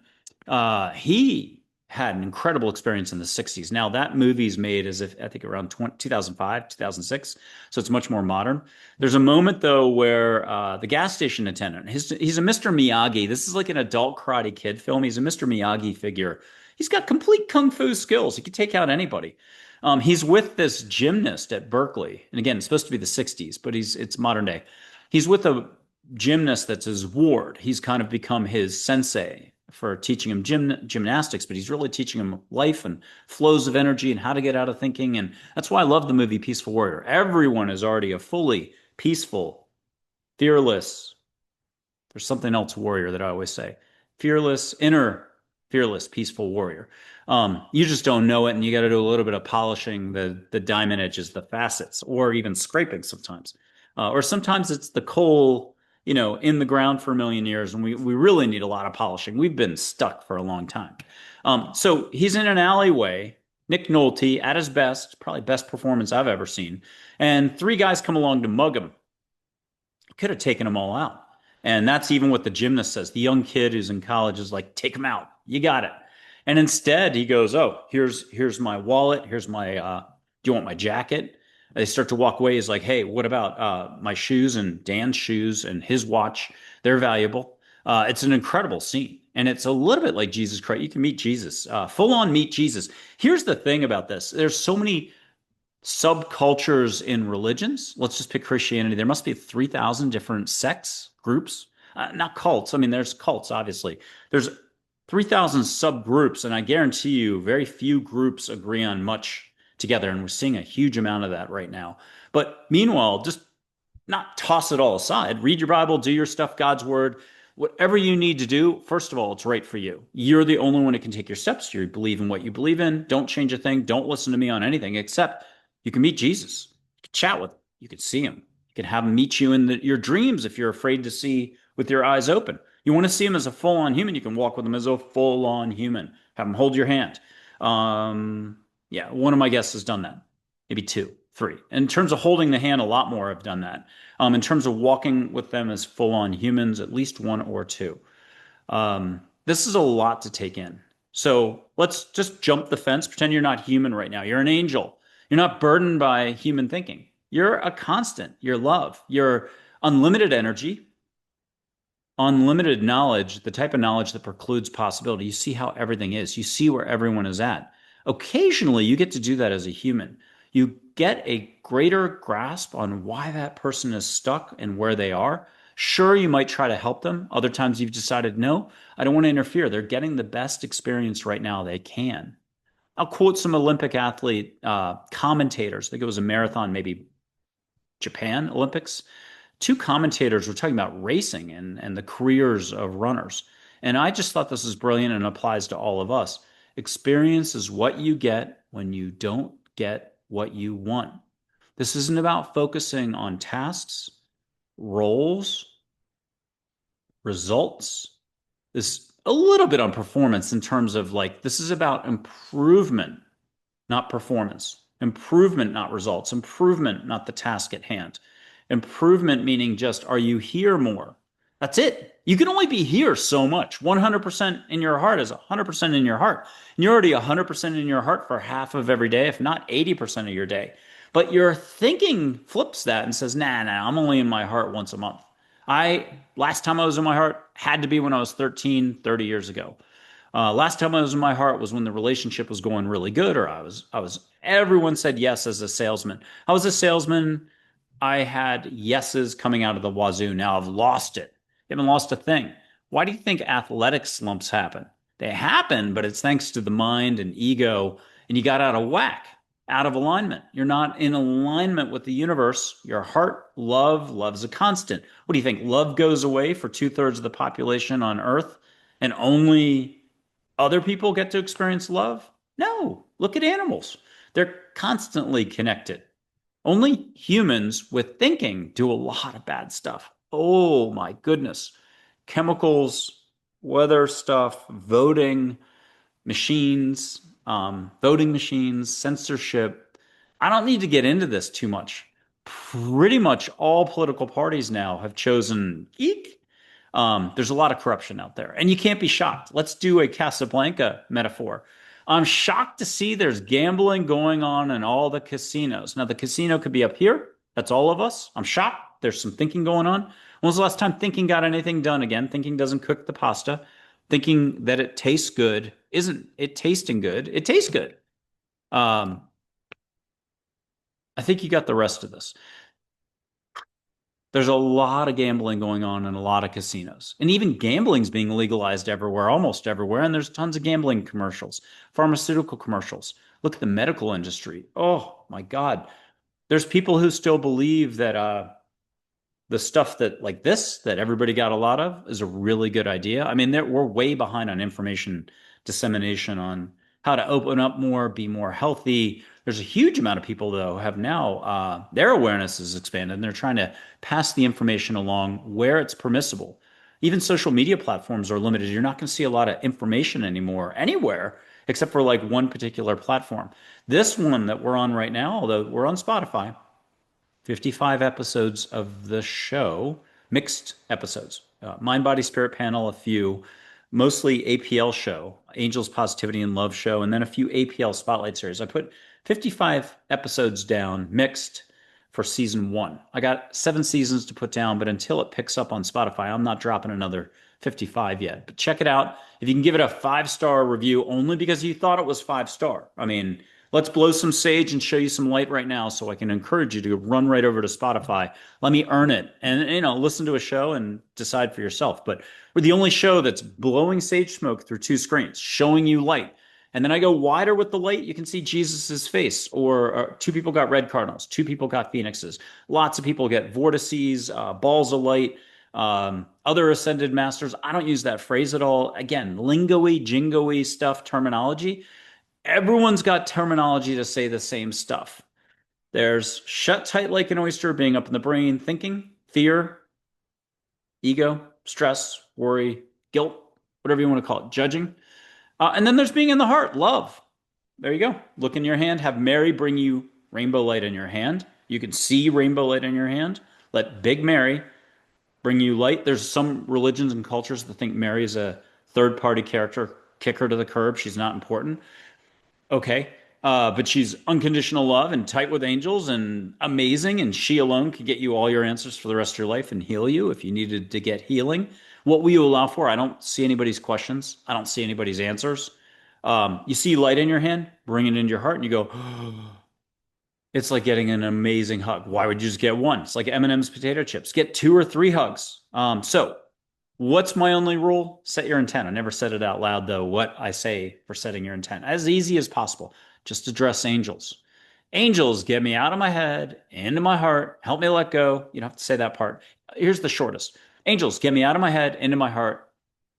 He had an incredible experience in the 60s. Now, that movie's made as if, I think, around 2005, 2006. So it's much more modern. There's a moment, though, where the gas station attendant, he's a Mr. Miyagi. This is like an adult Karate Kid film. He's a Mr. Miyagi figure. He's got complete kung fu skills. He could take out anybody. He's with this gymnast at Berkeley. And again, it's supposed to be the 60s, but it's modern day. He's with a gymnast that's his ward. He's kind of become his sensei for teaching him gymnastics, but he's really teaching him life and flows of energy and how to get out of thinking. And that's why I love the movie Peaceful Warrior. Everyone is already a fully peaceful, fearless. There's something else warrior that I always say. Fearless, inner fearless, peaceful warrior. You just don't know it, and you got to do a little bit of polishing the diamond edges, the facets, or even scraping sometimes. Or sometimes it's the coal, in the ground for a million years, and we really need a lot of polishing. We've been stuck for a long time. So he's in an alleyway, Nick Nolte at his best, probably best performance I've ever seen, and three guys come along to mug him. Could have taken them all out. And that's even what the gymnast says. The young kid who's in college is like, take him out. You got it. And instead he goes, oh, here's my wallet. Here's my do you want my jacket? They start to walk away. He's like, hey, what about my shoes and Dan's shoes and his watch? They're valuable. It's an incredible scene. And it's a little bit like Jesus Christ. You can meet Jesus, full on meet Jesus. Here's the thing about this. There's so many subcultures in religions. Let's just pick Christianity. There must be 3,000 different sects, groups, not cults. I mean, there's cults, obviously. There's 3,000 subgroups, and I guarantee you very few groups agree on much together. And we're seeing a huge amount of that right now. But meanwhile, just not toss it all aside. Read your Bible, do your stuff, God's word. Whatever you need to do, first of all, it's right for you. You're the only one who can take your steps. You believe in what you believe in. Don't change a thing. Don't listen to me on anything except you can meet Jesus. You can chat with him. You can see him. You can have him meet you in your dreams if you're afraid to see with your eyes open. You want to see him as a full-on human, you can walk with him as a full-on human. Have him hold your hand. Yeah, one of my guests has done that. Maybe two, three. In terms of holding the hand, a lot more have done that. In terms of walking with them as full-on humans, at least one or two. This is a lot to take in. So let's just jump the fence. Pretend you're not human right now. You're an angel. You're not burdened by human thinking. You're a constant. You're love. You're unlimited energy, unlimited knowledge, the type of knowledge that precludes possibility. You see how everything is. You see where everyone is at. Occasionally, you get to do that as a human. You get a greater grasp on why that person is stuck and where they are. Sure, you might try to help them. Other times you've decided, no, I don't want to interfere. They're getting the best experience right now they can. I'll quote some Olympic athlete commentators. I think it was a marathon, maybe Japan Olympics. Two commentators were talking about racing and the careers of runners. And I just thought this was brilliant and applies to all of us. Experience is what you get when you don't get what you want. This isn't about focusing on tasks, roles, results. This a little bit on performance in terms of like, this is about improvement, not performance. Improvement, not results. Improvement, not the task at hand. Improvement meaning just, are you here more? That's it. You can only be here so much. 100% in your heart is 100% in your heart. And you're already 100% in your heart for half of every day, if not 80% of your day. But your thinking flips that and says, nah, I'm only in my heart once a month. Last time I was in my heart had to be when I was 13, 30 years ago. Last time I was in my heart was when the relationship was going really good, or everyone said yes as a salesman. I was a salesman. I had yeses coming out of the wazoo. Now I've lost it. I haven't lost a thing. Why do you think athletic slumps happen? They happen, but it's thanks to the mind and ego, and you got out of whack, out of alignment. You're not in alignment with the universe. Your heart, love's a constant. What do you think? Love goes away for 2/3 of the population on Earth, and only other people get to experience love? No. Look at animals. They're constantly connected. Only humans with thinking do a lot of bad stuff. Oh my goodness. Chemicals, weather stuff, voting machines, censorship. I don't need to get into this too much. Pretty much all political parties now have chosen eek. There's a lot of corruption out there, and you can't be shocked. Let's do a Casablanca metaphor. I'm shocked to see there's gambling going on in all the casinos. Now, the casino could be up here. That's all of us. I'm shocked. There's some thinking going on. When was the last time thinking got anything done again? Thinking doesn't cook the pasta. Thinking that it tastes good isn't it tasting good. It tastes good. I think you got the rest of this. There's a lot of gambling going on in a lot of casinos. And even gambling's being legalized everywhere, almost everywhere. And there's tons of gambling commercials, pharmaceutical commercials. Look at the medical industry. Oh my God. There's people who still believe that the stuff that like this, that everybody got a lot of, is a really good idea. I mean, we're way behind on information dissemination on how to open up more, be more healthy. There's a huge amount of people, though, have now their awareness is expanded and they're trying to pass the information along where it's permissible. Even social media platforms are limited. You're not going to see a lot of information anymore anywhere except for like one particular platform. This one that we're on right now, although we're on Spotify, 55 episodes of the show, mixed episodes. Mind, Body, Spirit panel, a few, mostly APL show, Angels, Positivity, and Love show, and then a few APL Spotlight series. I put 55 episodes down, mixed for season one. I got 7 seasons to put down, but until it picks up on Spotify, I'm not dropping another 55 yet. But check it out. If you can give it a 5-star review only because you thought it was 5-star. I mean, let's blow some sage and show you some light right now so I can encourage you to run right over to Spotify. Let me earn it and, listen to a show and decide for yourself. But we're the only show that's blowing sage smoke through 2 screens, showing you light. And then I go wider with the light. You can see Jesus's face, or 2 people got red cardinals, 2 people got phoenixes. Lots of people get vortices, balls of light, other ascended masters. I don't use that phrase at all. Again, lingo-y, jingo-y stuff, terminology. Everyone's got terminology to say the same stuff. There's shut tight like an oyster, being up in the brain, thinking, fear, ego, stress, worry, guilt, whatever you want to call it, judging. And then there's being in the heart, love. There you go. Look in your hand. Have Mary bring you rainbow light in your hand. You can see rainbow light in your hand. Let Big Mary bring you light. There's some religions and cultures that think Mary is a third party character. Kick her to the curb. She's not important. Okay. But she's unconditional love and tight with angels and amazing. And she alone could get you all your answers for the rest of your life and heal you if you needed to get healing. What will you allow for? I don't see anybody's questions. I don't see anybody's answers. You see light in your hand, bring it into your heart, and you go, it's like getting an amazing hug. Why would you just get one? It's like M&M's potato chips. Get 2 or 3 hugs. So what's my only rule? Set your intent. I never said it out loud, though, what I say for setting your intent. As easy as possible. Just address angels. Angels, get me out of my head, into my heart, help me let go. You don't have to say that part. Here's the shortest. Angels, get me out of my head, into my heart.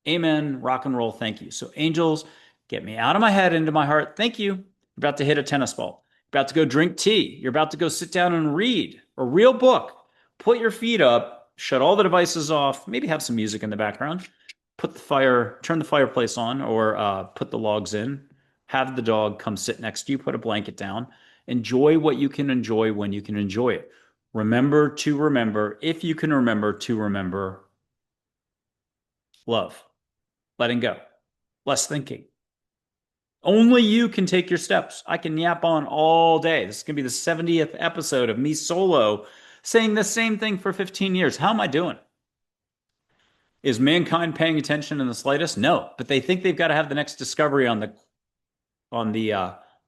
Amen. Rock and roll. Thank you. So angels, get me out of my head, into my heart. Thank you. You're about to hit a tennis ball. You're about to go drink tea. You're about to go sit down and read a real book. Put your feet up, shut all the devices off, maybe have some music in the background. Turn the fireplace on, or put the logs in. Have the dog come sit next to you, put a blanket down. Enjoy what you can enjoy when you can enjoy it. Remember to remember, if you can remember to remember, love, letting go, less thinking. Only you can take your steps. I can yap on all day. This is going to be the 70th episode of me solo saying the same thing for 15 years. How am I doing? Is mankind paying attention in the slightest? No, but they think they've got to have the next discovery on the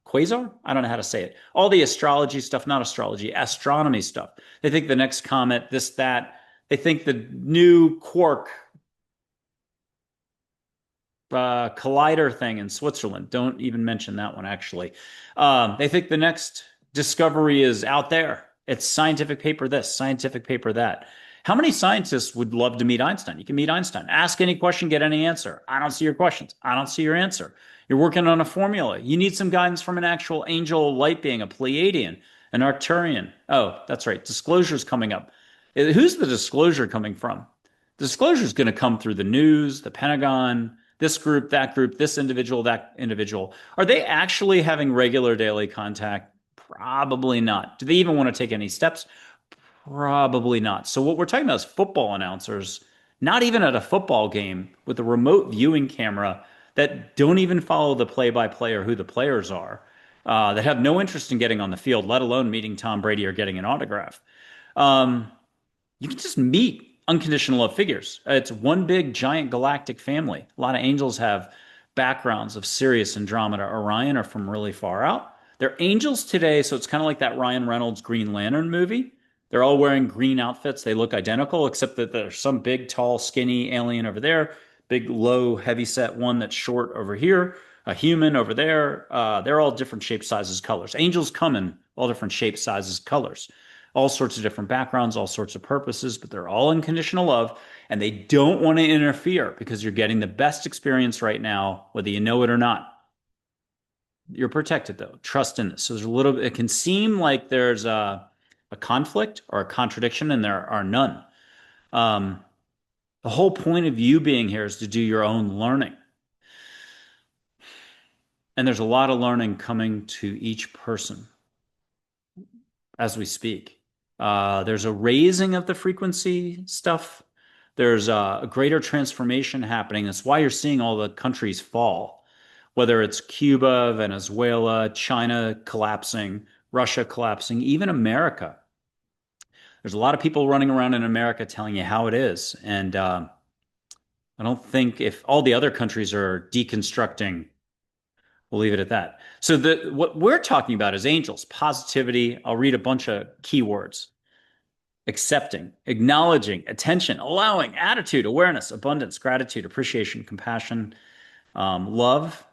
quasar. I don't know how to say it. All the astrology stuff, not astrology, astronomy stuff. They think the next comet, this, that. They think the new quark collider thing in Switzerland. Don't even mention that one, actually. They think the next discovery is out there. It's scientific paper this, scientific paper that. How many scientists would love to meet Einstein? You can meet Einstein. Ask any question, get any answer. I don't see your questions. I don't see your answer. You're working on a formula. You need some guidance from an actual angel light being, a Pleiadian, an Arcturian. Oh, that's right. Disclosure's coming up. Who's the disclosure coming from? The disclosure is going to come through the news, the Pentagon, this group, this individual, that individual. Are they actually having regular daily contact? Probably not. Do they even want to take any steps? Probably not. So what we're talking about is football announcers, not even at a football game with a remote viewing camera, that don't even follow the play-by-play or who the players are, that have no interest in getting on the field, let alone meeting Tom Brady or getting an autograph. You can just meet unconditional love figures. It's one big giant galactic family. A lot of angels have backgrounds of Sirius, Andromeda, Orion are from really far out. They're angels today, so it's kind of like that Ryan Reynolds Green Lantern movie. They're all wearing green outfits. They look identical, except that there's some big, tall, skinny alien over there, big, low, heavy-set one that's short over here, a human over there. They're all different shapes, sizes, colors. Angels come in all different shapes, sizes, colors. All sorts of different backgrounds, all sorts of purposes, but they're all unconditional love, and they don't want to interfere because you're getting the best experience right now, whether you know it or not. You're protected though. Trust in this. So there's a little bit, it can seem like there's a conflict or a contradiction, and there are none. Um, the whole point of you being here is to do your own learning. And there's a lot of learning coming to each person as we speak. There's a raising of the frequency stuff. There's a greater transformation happening. That's why you're seeing all the countries fall, whether it's Cuba, Venezuela, China collapsing, Russia collapsing, even America. There's a lot of people running around in America telling you how it is. And I don't think if all the other countries are deconstructing, we'll leave it at that. So what we're talking about is angels, positivity. I'll read a bunch of keywords: accepting, acknowledging, attention, allowing, attitude, awareness, abundance, gratitude, appreciation, compassion, love,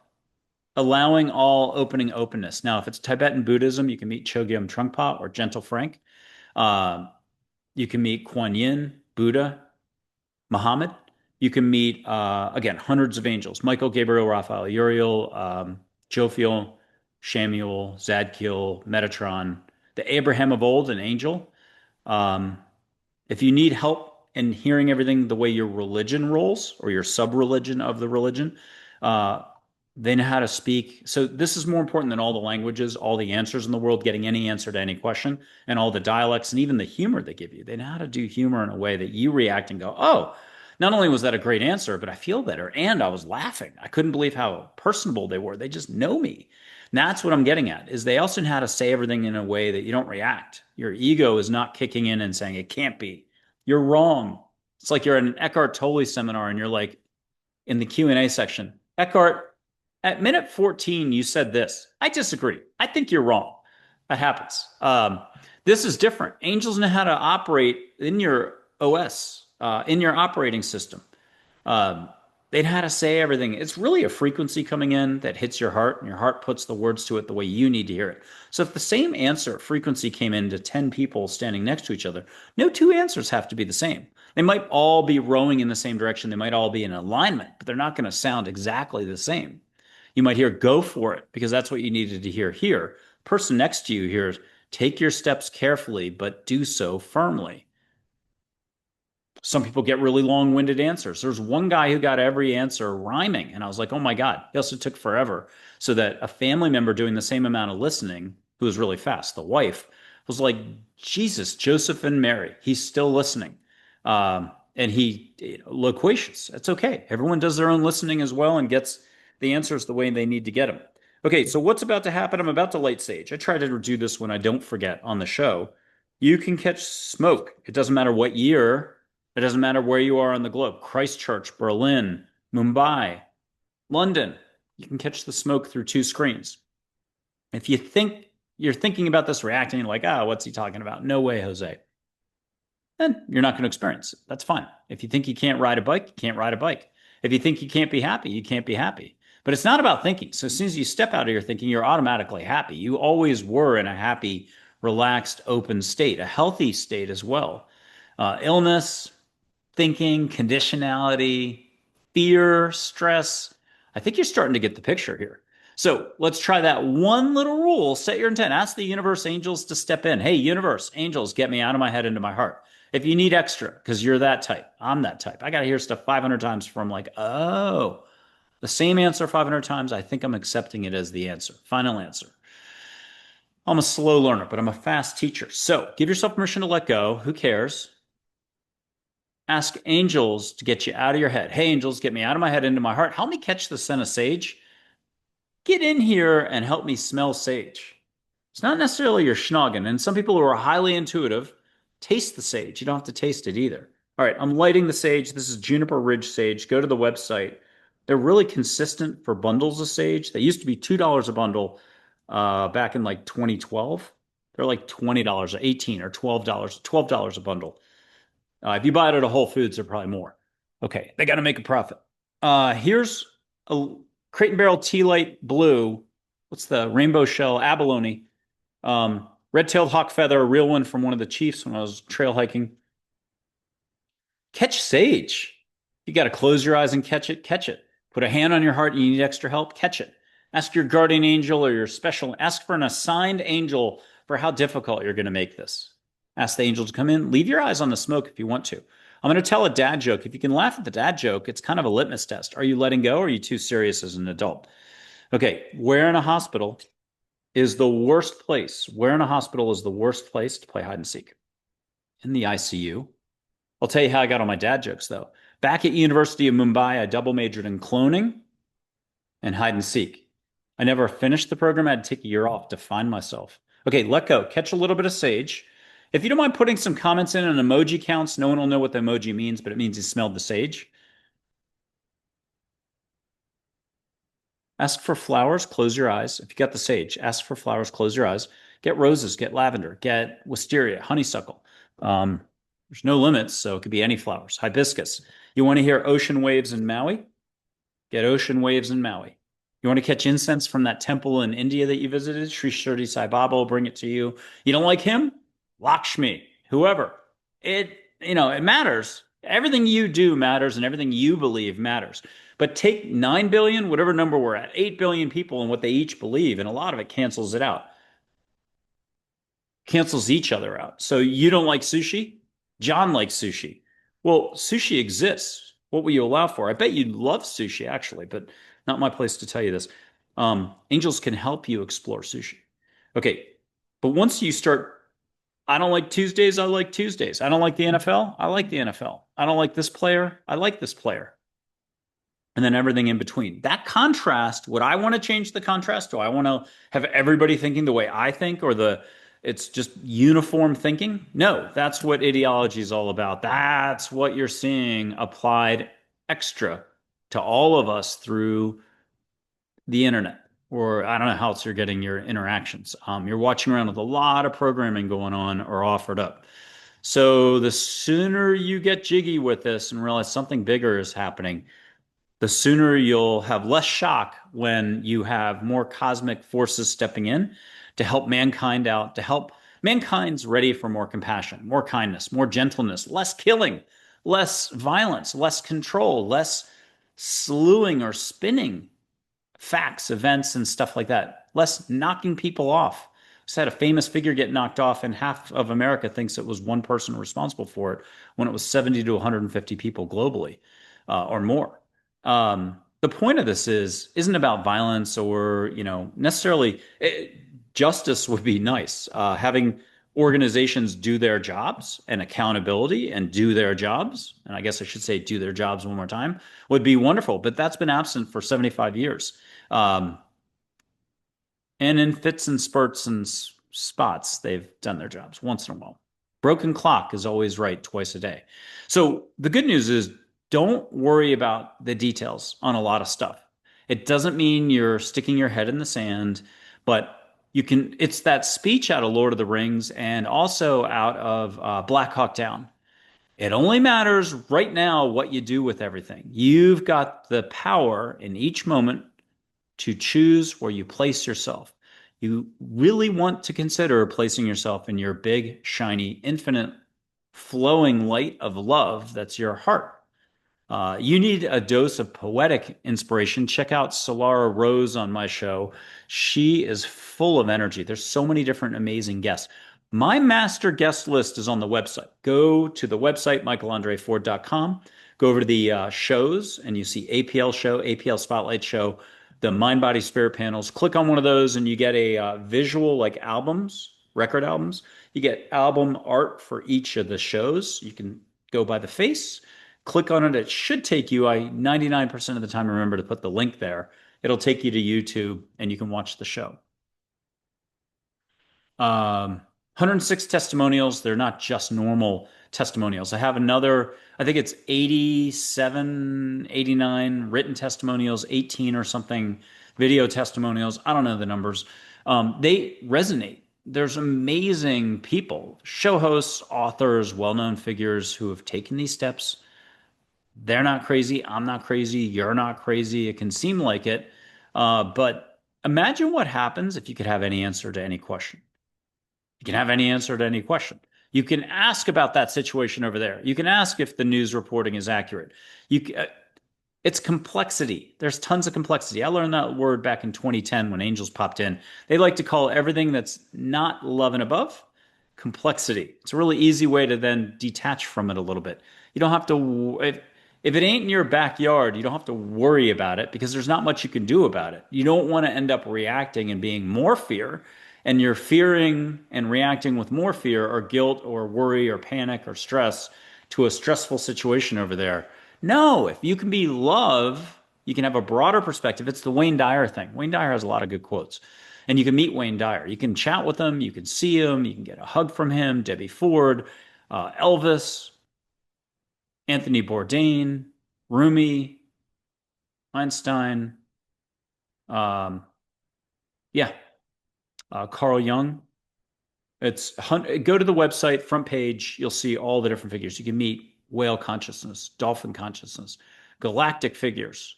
allowing all, opening, openness. Now, if it's Tibetan Buddhism, you can meet Chogyam Trungpa or Gentle Frank. You can meet Kuan Yin, Buddha, Muhammad. You can meet, again, hundreds of angels: Michael, Gabriel, Raphael, Uriel, Jophiel, Shamuel, Zadkiel, Metatron, the Abraham of old, an angel. Um, if you need help in hearing everything the way your religion rolls or your sub-religion of the religion, uh, they know how to speak. So this is more important than all the languages, all the answers in the world, getting any answer to any question, and all the dialects and even the humor they give you. They know how to do humor in a way that you react and go, oh, not only was that a great answer, but I feel better. And I was laughing. I couldn't believe how personable they were. They just know me. And that's what I'm getting at, is they also know how to say everything in a way that you don't react. Your ego is not kicking in and saying, it can't be. You're wrong. It's like you're at an Eckhart Tolle seminar and you're like, in the Q&A section, Eckhart, at minute 14, you said this. I disagree. I think you're wrong. That happens. This is different. Angels know how to operate in your OS, in your operating system. Um, they know how to say everything. It's really a frequency coming in that hits your heart, and your heart puts the words to it the way you need to hear it. So if the same answer frequency came into 10 people standing next to each other, no two answers have to be the same. They might all be rowing in the same direction. They might all be in alignment, but they're not going to sound exactly the same. You might hear go for it because that's what you needed to hear here. The person next to you hears take your steps carefully, but do so firmly. Some people get really long-winded answers. There's one guy who got every answer rhyming, and I was like, oh my God, he also took forever. So that a family member doing the same amount of listening, who was really fast, the wife, was like, Jesus, Joseph and Mary, he's still listening. And loquacious. It's okay. Everyone does their own listening as well and gets the answers the way they need to get them. Okay, so what's about to happen? I'm about to late stage. I try to do this when I don't forget on the show. You can catch smoke. It doesn't matter what year, it doesn't matter where you are on the globe. Christchurch, Berlin, Mumbai, London. You can catch the smoke through two screens. If you think you're thinking about this, reacting like, what's he talking about? No way, Jose. Then you're not going to experience it. That's fine. If you think you can't ride a bike, you can't ride a bike. If you think you can't be happy, you can't be happy. But it's not about thinking. So as soon as you step out of your thinking, you're automatically happy. You always were in a happy, relaxed, open state, a healthy state as well. Illness, thinking, conditionality, fear, stress. I think you're starting to get the picture here. So let's try that one little rule. Set your intent. Ask the universe angels to step in. Hey, universe angels, get me out of my head into my heart. If you need extra, because you're that type, I'm that type. I got to hear stuff 500 times from like, oh, the same answer 500 times. I think I'm accepting it as the answer. Final answer. I'm a slow learner, but I'm a fast teacher. So give yourself permission to let go. Who cares? Ask angels to get you out of your head. Hey, angels, get me out of my head into my heart. Help me catch the scent of sage. Get in here and help me smell sage. It's not necessarily your schnoggin. And some people who are highly intuitive taste the sage. You don't have to taste it either. All right, I'm lighting the sage. This is Juniper Ridge sage. Go to the website. They're really consistent for bundles of sage. They used to be $2 a bundle back in like 2012. They're like $20 or $18 or $12 a bundle. If you buy it at a Whole Foods, they're probably more. Okay, they got to make a profit. Here's a Crate and Barrel Tea Light Blue. What's the rainbow shell abalone? Red-tailed hawk feather, a real one from one of the chiefs when I was trail hiking. Catch sage. You got to close your eyes and catch it. Catch it. Put a hand on your heart and you need extra help. Catch it. Ask your guardian angel or your special, ask for an assigned angel for how difficult you're going to make this. Ask the angel to come in. Leave your eyes on the smoke if you want to. I'm going to tell a dad joke. If you can laugh at the dad joke, it's kind of a litmus test. Are you letting go or are you too serious as an adult? Okay, where in a hospital is the worst place? Where in a hospital is the worst place to play hide and seek? In the ICU. I'll tell you how I got all my dad jokes though. Back at University of Mumbai, I double majored in cloning and hide and seek. I never finished the program. I had to take a year off to find myself. Okay, let go. Catch a little bit of sage. If you don't mind putting some comments in on emoji counts, no one will know what the emoji means, but it means you smelled the sage. Ask for flowers, close your eyes. If you got the sage, ask for flowers, close your eyes. Get roses, get lavender, get wisteria, honeysuckle. There's no limits, so it could be any flowers. Hibiscus. You want to hear ocean waves in Maui? Get ocean waves in Maui. You want to catch incense from that temple in India that you visited? Sri Shirdi Sai Baba will bring it to you. You don't like him? Lakshmi, whoever. It matters. Everything you do matters and everything you believe matters. But take 9 billion, whatever number we're at, 8 billion people and what they each believe, and a lot of it cancels it out, cancels each other out. So you don't like sushi? John likes sushi. Well, sushi exists. What will you allow for? I bet you'd love sushi, actually, but not my place to tell you this. Angels can help you explore sushi. Okay, but once you start, I don't like Tuesdays, I like Tuesdays. I don't like the NFL, I like the NFL. I don't like this player, I like this player. And then everything in between. That contrast, would I want to change the contrast? Do I want to have everybody thinking the way I think or it's just uniform thinking? No, that's what ideology is all about. That's what you're seeing applied extra to all of us through the internet, or I don't know how else you're getting your interactions. You're watching around with a lot of programming going on or offered up. So the sooner you get jiggy with this and realize something bigger is happening, the sooner you'll have less shock when you have more cosmic forces stepping in to help mankind out, to help mankind's ready for more compassion, more kindness, more gentleness, less killing, less violence, less control, less slewing or spinning facts, events, and stuff like that, less knocking people off. Just had a famous figure get knocked off, and half of America thinks it was one person responsible for it when it was 70 to 150 people globally or more. The point of this isn't about violence or necessarily justice would be nice. Having organizations do their jobs and accountability and do their jobs, and I guess I should say do their jobs one more time, would be wonderful. But that's been absent for 75 years. Um, and in fits and spurts and spots, they've done their jobs once in a while. Broken clock is always right twice a day. So the good news is don't worry about the details on a lot of stuff. It doesn't mean you're sticking your head in the sand, but it's that speech out of Lord of the Rings and also out of Black Hawk Down. It only matters right now what you do with everything. You've got the power in each moment to choose where you place yourself. You really want to consider placing yourself in your big, shiny, infinite, flowing light of love that's your heart. You need a dose of poetic inspiration. Check out Solara Rose on my show. She is full of energy. There's so many different amazing guests. My master guest list is on the website. Go to the website, michaelandreford.com. Go over to the shows, and you see APL show, APL Spotlight show, the Mind, Body, Spirit panels. Click on one of those, and you get a visual like albums, record albums. You get album art for each of the shows. You can go by the face. Click on it. It should take you. I 99% of the time remember to put the link there. It'll take you to YouTube, and you can watch the show. 106 testimonials. They're not just normal testimonials. I have another, I think it's 87, 89 written testimonials, 18 or something video testimonials. I don't know the numbers. They resonate. There's amazing people, show hosts, authors, well-known figures who have taken these steps. They're not crazy. I'm not crazy. You're not crazy. It can seem like it. But imagine what happens if you could have any answer to any question. You can have any answer to any question. You can ask about that situation over there. You can ask if the news reporting is accurate. It's complexity. There's tons of complexity. I learned that word back in 2010 when angels popped in. They like to call everything that's not love and above complexity. It's a really easy way to then detach from it a little bit. You don't have to, if it ain't in your backyard, you don't have to worry about it because there's not much you can do about it. You don't want to end up reacting and being more fear, and you're fearing and reacting with more fear or guilt or worry or panic or stress to a stressful situation over there. No, if you can be love, you can have a broader perspective. It's the Wayne Dyer thing. Wayne Dyer has a lot of good quotes. And you can meet Wayne Dyer. You can chat with him. You can see him. You can get a hug from him. Debbie Ford, Elvis, Anthony Bourdain, Rumi, Einstein. Um, yeah, Carl Jung. Go to the website front page. You'll see all the different figures. You can meet whale consciousness, dolphin consciousness, galactic figures,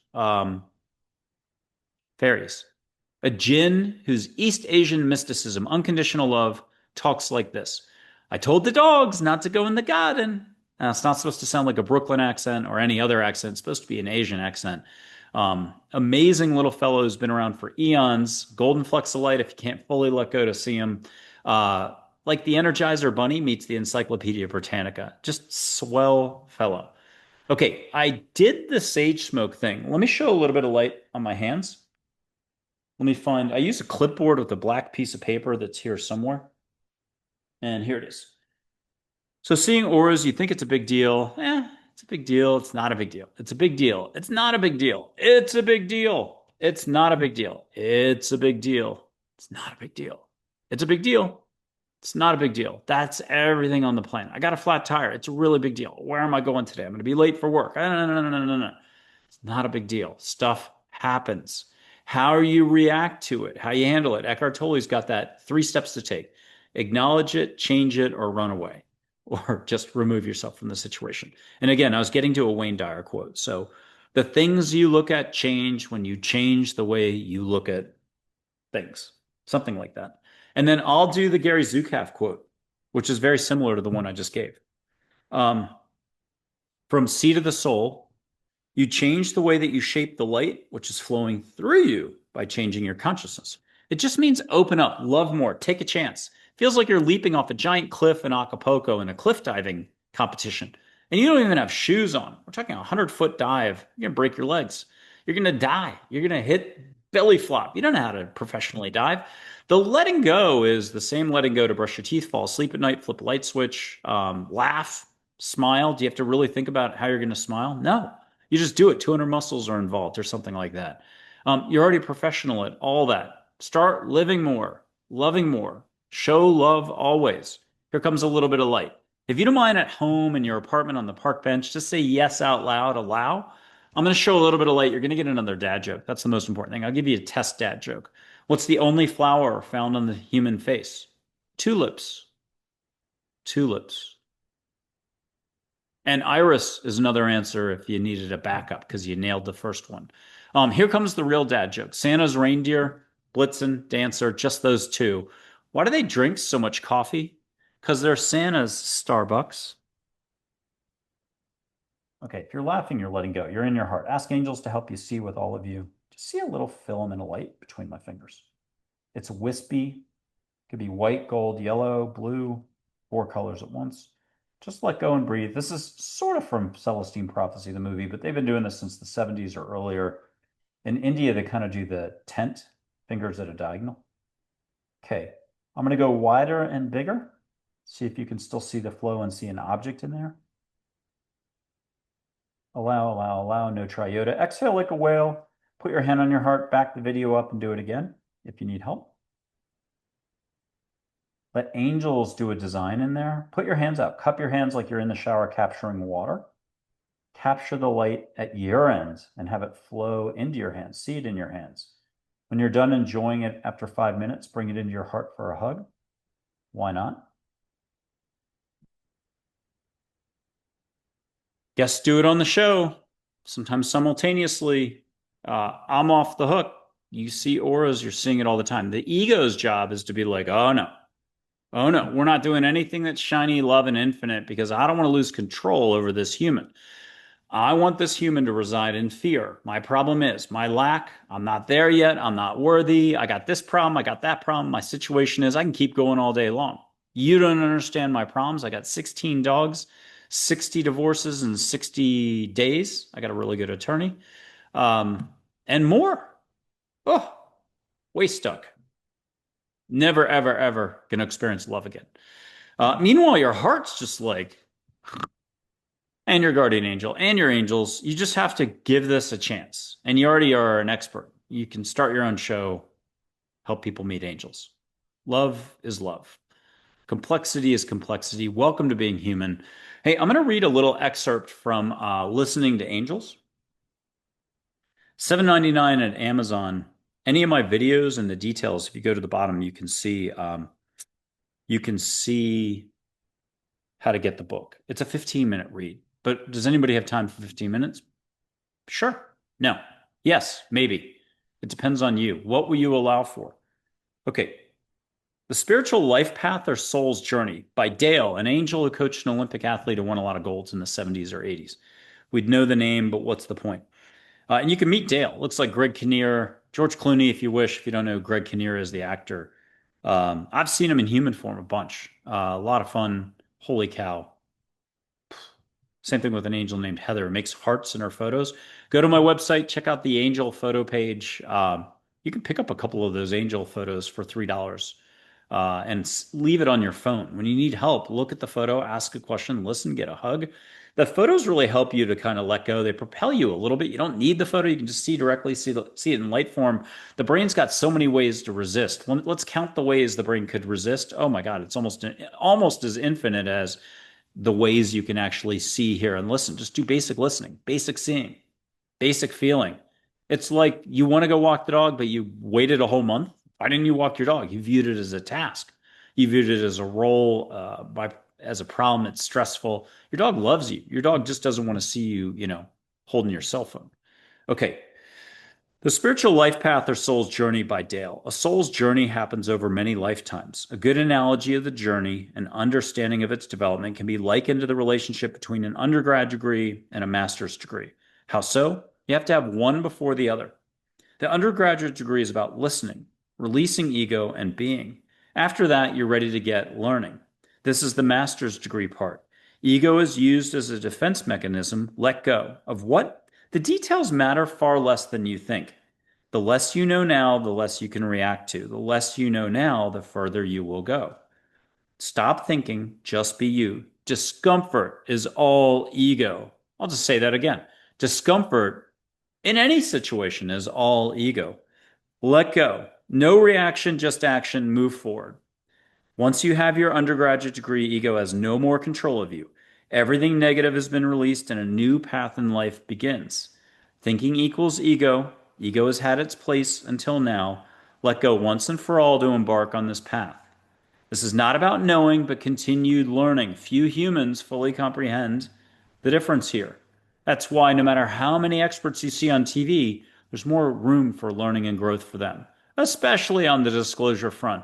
fairies. A jinn whose East Asian mysticism, unconditional love, talks like this. I told the dogs not to go in the garden. Now, it's not supposed to sound like a Brooklyn accent or any other accent. It's supposed to be an Asian accent. Amazing little fellow who's been around for eons. Golden flecks of light if you can't fully let go to see him. Like the Energizer Bunny meets the Encyclopedia Britannica. Just swell fellow. Okay, I did the sage smoke thing. Let me show a little bit of light on my hands. Let me find, I use a clipboard with a black piece of paper that's here somewhere. And here it is. So seeing auras, you think it's a big deal. It's a big deal. It's not a big deal. It's a big deal. It's not a big deal. It's a big deal. It's not a big deal. It's a big deal. It's not a big deal. It's a big deal. It's not a big deal. That's everything on the planet. I got a flat tire. It's a really big deal. Where am I going today? I'm going to be late for work. No, no, no, no, no, no. It's not a big deal. Stuff happens. How you react to it, how you handle it. Eckhart Tolle's got that 3 steps to take. Acknowledge it, change it, or run away, or just remove yourself from the situation. And again, I was getting to a Wayne Dyer quote. So the things you look at change when you change the way you look at things, something like that. And then I'll do the Gary Zukav quote, which is very similar to the one I just gave. From Seed of the Soul, you change the way that you shape the light, which is flowing through you by changing your consciousness. It just means open up, love more, take a chance. Feels like you're leaping off a giant cliff in Acapulco in a cliff diving competition. And you don't even have shoes on. We're talking a 100-foot dive. You're going to break your legs. You're going to die. You're going to hit belly flop. You don't know how to professionally dive. The letting go is the same letting go to brush your teeth, fall asleep at night, flip a light switch, laugh, smile. Do you have to really think about how you're going to smile? No. You just do it. 200 muscles are involved or something like that. You're already professional at all that. Start living more, loving more. Show love always. Here comes a little bit of light. If you don't mind at home in your apartment on the park bench, just say yes out loud, allow. I'm going to show a little bit of light. You're going to get another dad joke. That's the most important thing. I'll give you a test dad joke. What's the only flower found on the human face? Tulips. Tulips. And iris is another answer if you needed a backup because you nailed the first one. Here comes the real dad joke. Santa's reindeer, Blitzen, Dancer, just those two. Why do they drink so much coffee? Because they're Santa's Starbucks. Okay, if you're laughing, you're letting go. You're in your heart. Ask angels to help you see with all of you. Just see a little filament of light between my fingers. It's wispy. It could be white, gold, yellow, blue, 4 colors at once. Just let go and breathe. This is sort of from Celestine Prophecy, the movie, but they've been doing this since the 70s or earlier. In India, they kind of do the tent, fingers at a diagonal. Okay, I'm going to go wider and bigger. See if you can still see the flow and see an object in there. Allow, allow, allow, no triota. Exhale like a whale. Put your hand on your heart, back the video up and do it again if you need help. Let angels do a design in there. Put your hands out. Cup your hands like you're in the shower capturing water. Capture the light at your ends and have it flow into your hands. See it in your hands. When you're done enjoying it after 5 minutes, bring it into your heart for a hug. Why not? Guests do it on the show, sometimes simultaneously. I'm off the hook. You see auras, you're seeing it all the time. The ego's job is to be like, oh no, we're not doing anything that's shiny, love, and infinite because I don't want to lose control over this human. I want this human to reside in fear. My problem is my lack. I'm not there yet. I'm not worthy. I got this problem. I got that problem. My situation is I can keep going all day long. You don't understand my problems. I got 16 dogs, 60 divorces in 60 days. I got a really good attorney. Um, and more. Oh, way stuck. Never, ever, ever gonna experience love again. Meanwhile, your heart's just like, and your guardian angel and your angels, you just have to give this a chance. And you already are an expert. You can start your own show, help people meet angels. Love is love. Complexity is complexity. Welcome to being human. Hey, I'm going to read a little excerpt from Listening to Angels. $7.99 at Amazon. Any of my videos and the details, if you go to the bottom, you can see how to get the book. It's a 15-minute read. But does anybody have time for 15 minutes? Sure. No. Yes, maybe. It depends on you. What will you allow for? Okay. The Spiritual Life Path or Soul's Journey by Dale, an angel who coached an Olympic athlete who won a lot of golds in the 70s or 80s. We'd know the name, but what's the point? And you can meet Dale. Looks like Greg Kinnear, George Clooney, if you wish. If you don't know, Greg Kinnear is the actor. I've seen him in human form a bunch. A lot of fun. Holy cow. Same thing with an angel named Heather. It makes hearts in her photos. Go to my website, check out the angel photo page. You can pick up a couple of those angel photos for $3 and leave it on your phone. When you need help, look at the photo, ask a question, listen, get a hug. The photos really help you to kind of let go. They propel you a little bit. You don't need the photo. You can just see directly, see it in light form. The brain's got so many ways to resist. Let's count the ways the brain could resist. Oh my God, it's almost as infinite as the ways you can actually see, hear, and listen. Just do basic listening, basic seeing, basic feeling. It's like you want to go walk the dog, but you waited a whole month. Why didn't you walk your dog? You viewed it as a task. You viewed it as a role, as a problem. It's stressful. Your dog loves you. Your dog just doesn't want to see you, holding your cell phone. Okay. The Spiritual Life Path or Soul's Journey by Dale. A soul's journey happens over many lifetimes. A good analogy of the journey and understanding of its development can be likened to the relationship between an undergrad degree and a master's degree. How so? You have to have one before the other. The undergraduate degree is about listening, releasing ego, and being. After that, you're ready to get learning. This is the master's degree part. Ego is used as a defense mechanism. Let go. Of what? The details matter far less than you think. The less you know now, the less you can react to. The less you know now, the further you will go. Stop thinking, just be you. Discomfort is all ego. I'll just say that again. Discomfort in any situation is all ego. Let go. No reaction, just action. Move forward. Once you have your undergraduate degree, ego has no more control of you. Everything negative has been released and a new path in life begins. Thinking equals ego. Ego has had its place until now. Let go once and for all to embark on this path. This is not about knowing, but continued learning. Few humans fully comprehend the difference here. That's why no matter how many experts you see on TV, there's more room for learning and growth for them, especially on the disclosure front.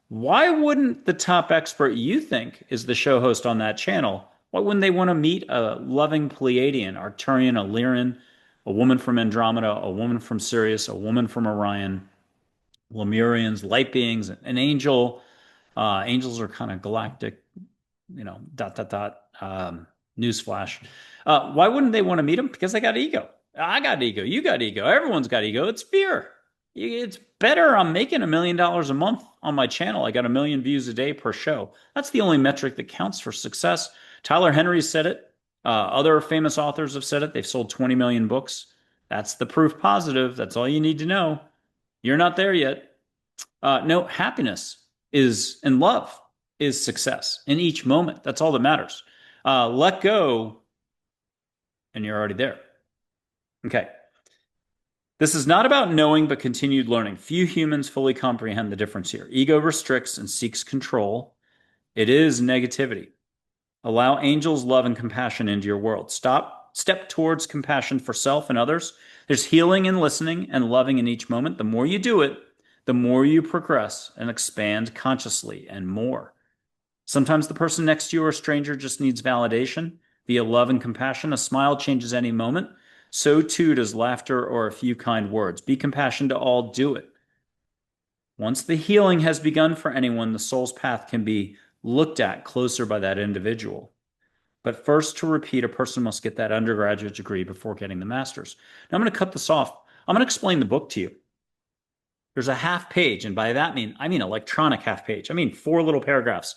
Why wouldn't the top expert you think is the show host on that channel? Why wouldn't they want to meet a loving Pleiadian, Arcturian, Illyrian, a woman from Andromeda, a woman from Sirius, a woman from Orion, Lemurians, light beings, an angel? Angels are kind of galactic, dot, dot, dot. Newsflash. Why wouldn't they want to meet them? Because they got ego. I got ego. You got ego. Everyone's got ego. It's fear. It's better. I'm making $1 million a month on my channel. I got 1 million views a day per show. That's the only metric that counts for success. Tyler Henry said it. Other famous authors have said it. They've sold 20 million books. That's the proof positive. That's all you need to know. You're not there yet. No, happiness is and love is success in each moment. That's all that matters. Let go, and you're already there. Okay. This is not about knowing, but continued learning. Few humans fully comprehend the difference here. Ego restricts and seeks control. It is negativity. Allow angels, love, and compassion into your world. Step towards compassion for self and others. There's healing in listening and loving in each moment. The more you do it, the more you progress and expand consciously and more. Sometimes the person next to you or a stranger just needs validation. via love and compassion. A smile changes any moment. So too does laughter or a few kind words. Be compassionate to all, do it. Once the healing has begun for anyone, the soul's path can be looked at closer by that individual. But first, to repeat, a person must get that undergraduate degree before getting the master's. Now, I'm going to cut this off. I'm going to explain the book to you. There's a half page, and by that I mean electronic half page. I mean 4 little paragraphs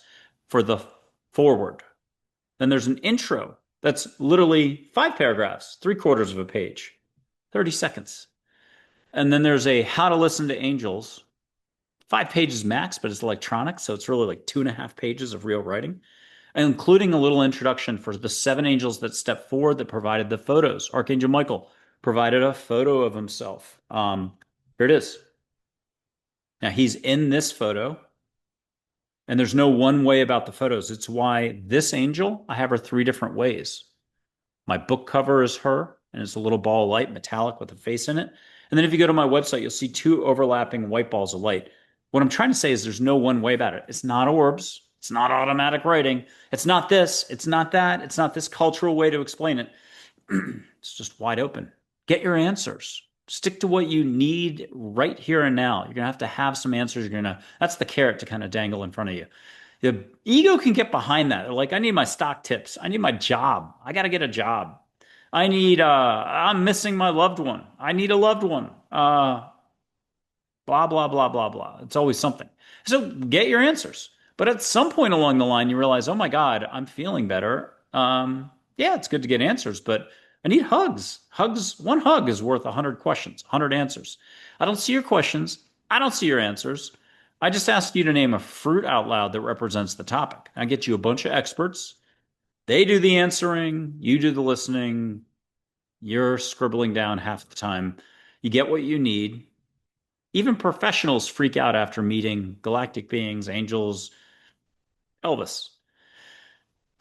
for the forward. Then there's an intro that's literally 5 paragraphs, 3/4 of a page, 30 seconds. And then there's a how to listen to angels, 5 pages max, but it's electronic, so it's really like 2.5 pages of real writing, including a little introduction for the 7 angels that stepped forward that provided the photos. Archangel Michael provided a photo of himself. Here it is. Now he's in this photo, and there's no one way about the photos. It's why this angel, I have her 3 different ways. My book cover is her, and it's a little ball of light, metallic with a face in it. And then if you go to my website, you'll see 2 overlapping white balls of light. What I'm trying to say is there's no one way about it. It's not orbs. It's not automatic writing. It's not this. It's not that. It's not this cultural way to explain it. It's just wide open. Get your answers. Stick to what you need right here and now. You're going to have some answers. That's the carrot to kind of dangle in front of you. The ego can get behind that. They're like, I need my stock tips. I need my job. I got to get a job. I'm missing my loved one. I need a loved one. Blah, blah, blah, blah, blah. It's always something. So get your answers. But at some point along the line, you realize, oh my God, I'm feeling better. Yeah, it's good to get answers, but I need hugs. Hugs, one hug is worth 100 questions, 100 answers. I don't see your questions. I don't see your answers. I just ask you to name a fruit out loud that represents the topic. I get you a bunch of experts. They do the answering. You do the listening. You're scribbling down half the time. You get what you need. Even professionals freak out after meeting galactic beings, angels, Elvis.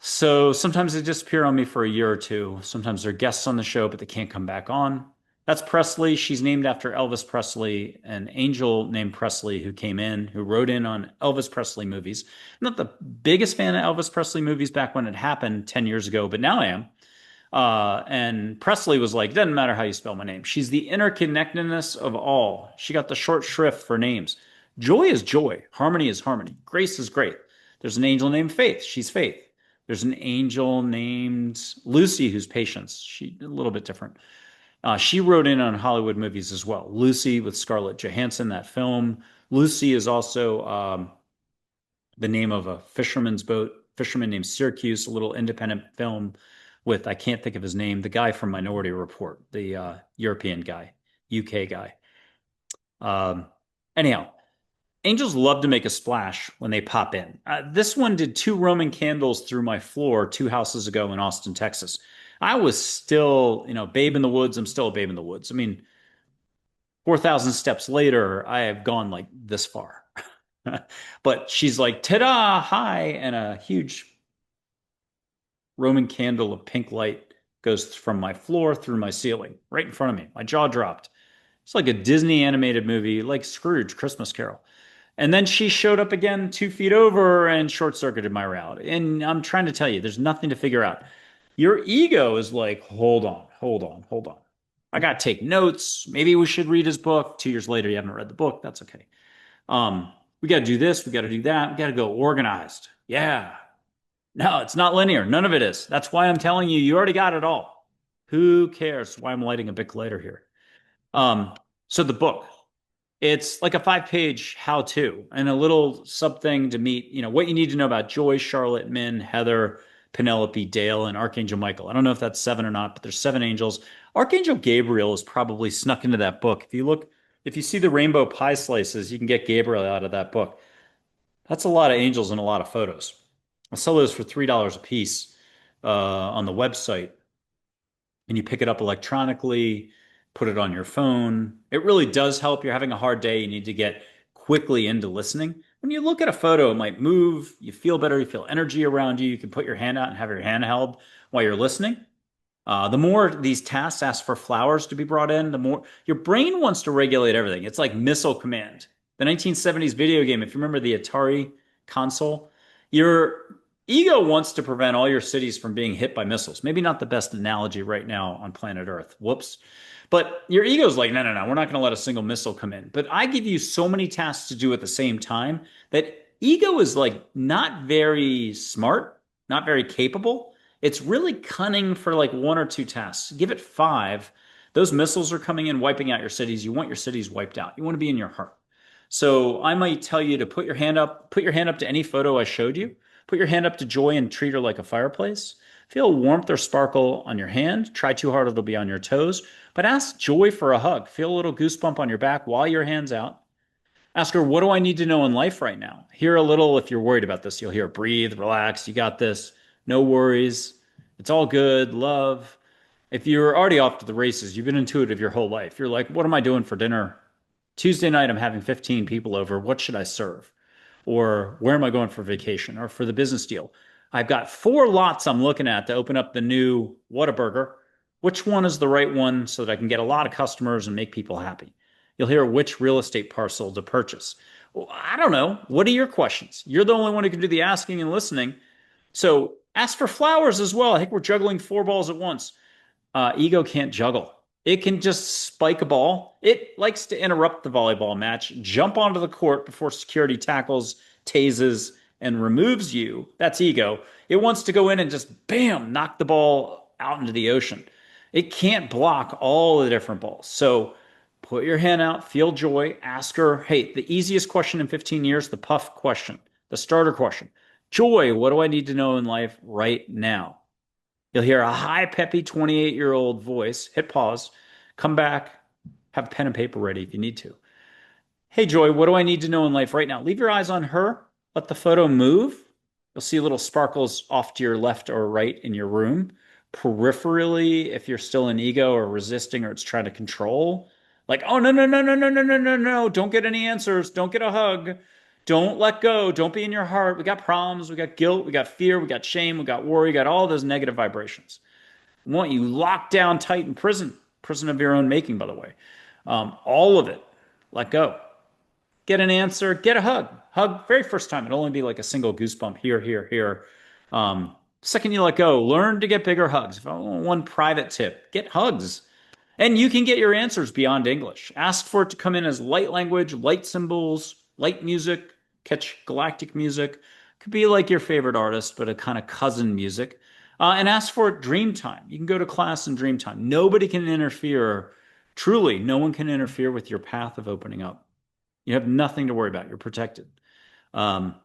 So sometimes they disappear on me for a year or two. Sometimes they're guests on the show, but they can't come back on. That's Pressley. She's named after Elvis Presley, an angel named Pressley who came in, who wrote in on Elvis Presley movies. I'm not the biggest fan of Elvis Presley movies back when it happened 10 years ago, but now I am. And Pressley was like, doesn't matter how you spell my name. She's the interconnectedness of all. She got the short shrift for names. Joy is joy. Harmony is harmony. Grace is great. There's an angel named Faith. She's Faith. There's an angel named Lucy who's Patience. She's a little bit different. She wrote in on Hollywood movies as well. Lucy with Scarlett Johansson, that film. Lucy is also the name of a fisherman's boat, fisherman named Syracuse, a little independent film with, I can't think of his name, the guy from Minority Report, the European guy, UK guy. Anyhow, angels love to make a splash when they pop in. This one did 2 Roman candles through my floor 2 houses ago in Austin, Texas. I was still, babe in the woods. I'm still a babe in the woods. I mean, 4,000 steps later, I have gone like this far. But she's like, ta-da, hi, and a huge Roman candle of pink light goes from my floor through my ceiling, right in front of me. My jaw dropped. It's like a Disney animated movie, like Scrooge, Christmas Carol. And then she showed up again 2 feet over and short-circuited my route. And I'm trying to tell you, there's nothing to figure out. Your ego is like, hold on, hold on, hold on. I got to take notes. Maybe we should read his book. 2 years later, you haven't read the book. That's okay. We got to do this. We got to do that. We got to go organized. Yeah. No, it's not linear. None of it is. That's why I'm telling you, you already got it all. Who cares? That's why I'm lighting a Bic lighter here. So the book, it's like a 5-page how-to and a little something to meet, what you need to know about Joy, Charlotte, Min, Heather, Penelope, Dale, and Archangel Michael. I don't know if that's 7 or not, but there's 7 angels. Archangel Gabriel is probably snuck into that book. If you see the rainbow pie slices, you can get Gabriel out of that book. That's a lot of angels and a lot of photos. I sell those for $3 a piece on the website. And you pick it up electronically, put it on your phone. It really does help. You're having a hard day. You need to get quickly into listening. When you look at a photo, it might move. You feel better. You feel energy around you. You can put your hand out and have your hand held while you're listening. The more these tasks ask for flowers to be brought in, the more your brain wants to regulate everything. It's like Missile Command, the 1970s video game. If you remember the Atari console, your Ego wants to prevent all your cities from being hit by missiles. Maybe not the best analogy right now on planet Earth. Whoops. But your ego's like, no, no, no, we're not going to let a single missile come in. But I give you so many tasks to do at the same time that ego is like not very smart, not very capable. It's really cunning for like one or two tasks. Give it five. Those missiles are coming in, wiping out your cities. You want your cities wiped out. You want to be in your heart. So I might tell you to put your hand up to any photo I showed you. Put your hand up to joy and treat her like a fireplace. Feel warmth or sparkle on your hand. Try too hard, it'll be on your toes. But ask joy for a hug. Feel a little goosebump on your back while your hand's out. Ask her, what do I need to know in life right now? Hear a little if you're worried about this. You'll hear, breathe, relax, you got this. No worries. It's all good. Love. If you're already off to the races, you've been intuitive your whole life. You're like, what am I doing for dinner? Tuesday night, I'm having 15 people over. What should I serve? Or where am I going for vacation or for the business deal? I've got four lots I'm looking at to open up the new Whataburger. Which one is the right one so that I can get a lot of customers and make people happy? You'll hear which real estate parcel to purchase. Well, I don't know. What are your questions? You're the only one who can do the asking and listening. So ask for flowers as well. I think we're juggling four balls at once. Ego can't juggle. It can just spike a ball. It likes to interrupt the volleyball match, jump onto the court before security tackles, tases, and removes you. That's ego. It wants to go in and just bam, knock the ball out into the ocean. It can't block all the different balls. So put your hand out, feel joy, ask her, hey, the easiest question in 15 years, the puff question, the starter question. Joy, what do I need to know in life right now? You'll hear a high, peppy 28-year-old voice. Hit pause, come back, have pen and paper ready if you need to. Hey, Joy, what do I need to know in life right now? Leave your eyes on her. Let the photo move. You'll see little sparkles off to your left or right in your room. Peripherally, if you're still in ego or resisting or it's trying to control, like, oh, no, no, no, no, no, no, no, no, no. Don't get any answers. Don't get a hug. Don't let go. Don't be in your heart. We got problems. We got guilt. We got fear. We got shame. We got worry. We got all those negative vibrations. We want you locked down tight in prison, prison of your own making, by the way. All of it. Let go. Get an answer. Get a hug. Hug very first time. It'll only be like a single goosebump here, here, here. Second you let go, learn to get bigger hugs. If I want one private tip, get hugs. And you can get your answers beyond English. Ask for it to come in as light language, light symbols, light music, catch galactic music. Could be like your favorite artist, but a kind of cousin music. And ask for it dream time. You can go to class in dream time. Nobody can interfere. Truly, no one can interfere with your path of opening up. You have nothing to worry about. You're protected. Um,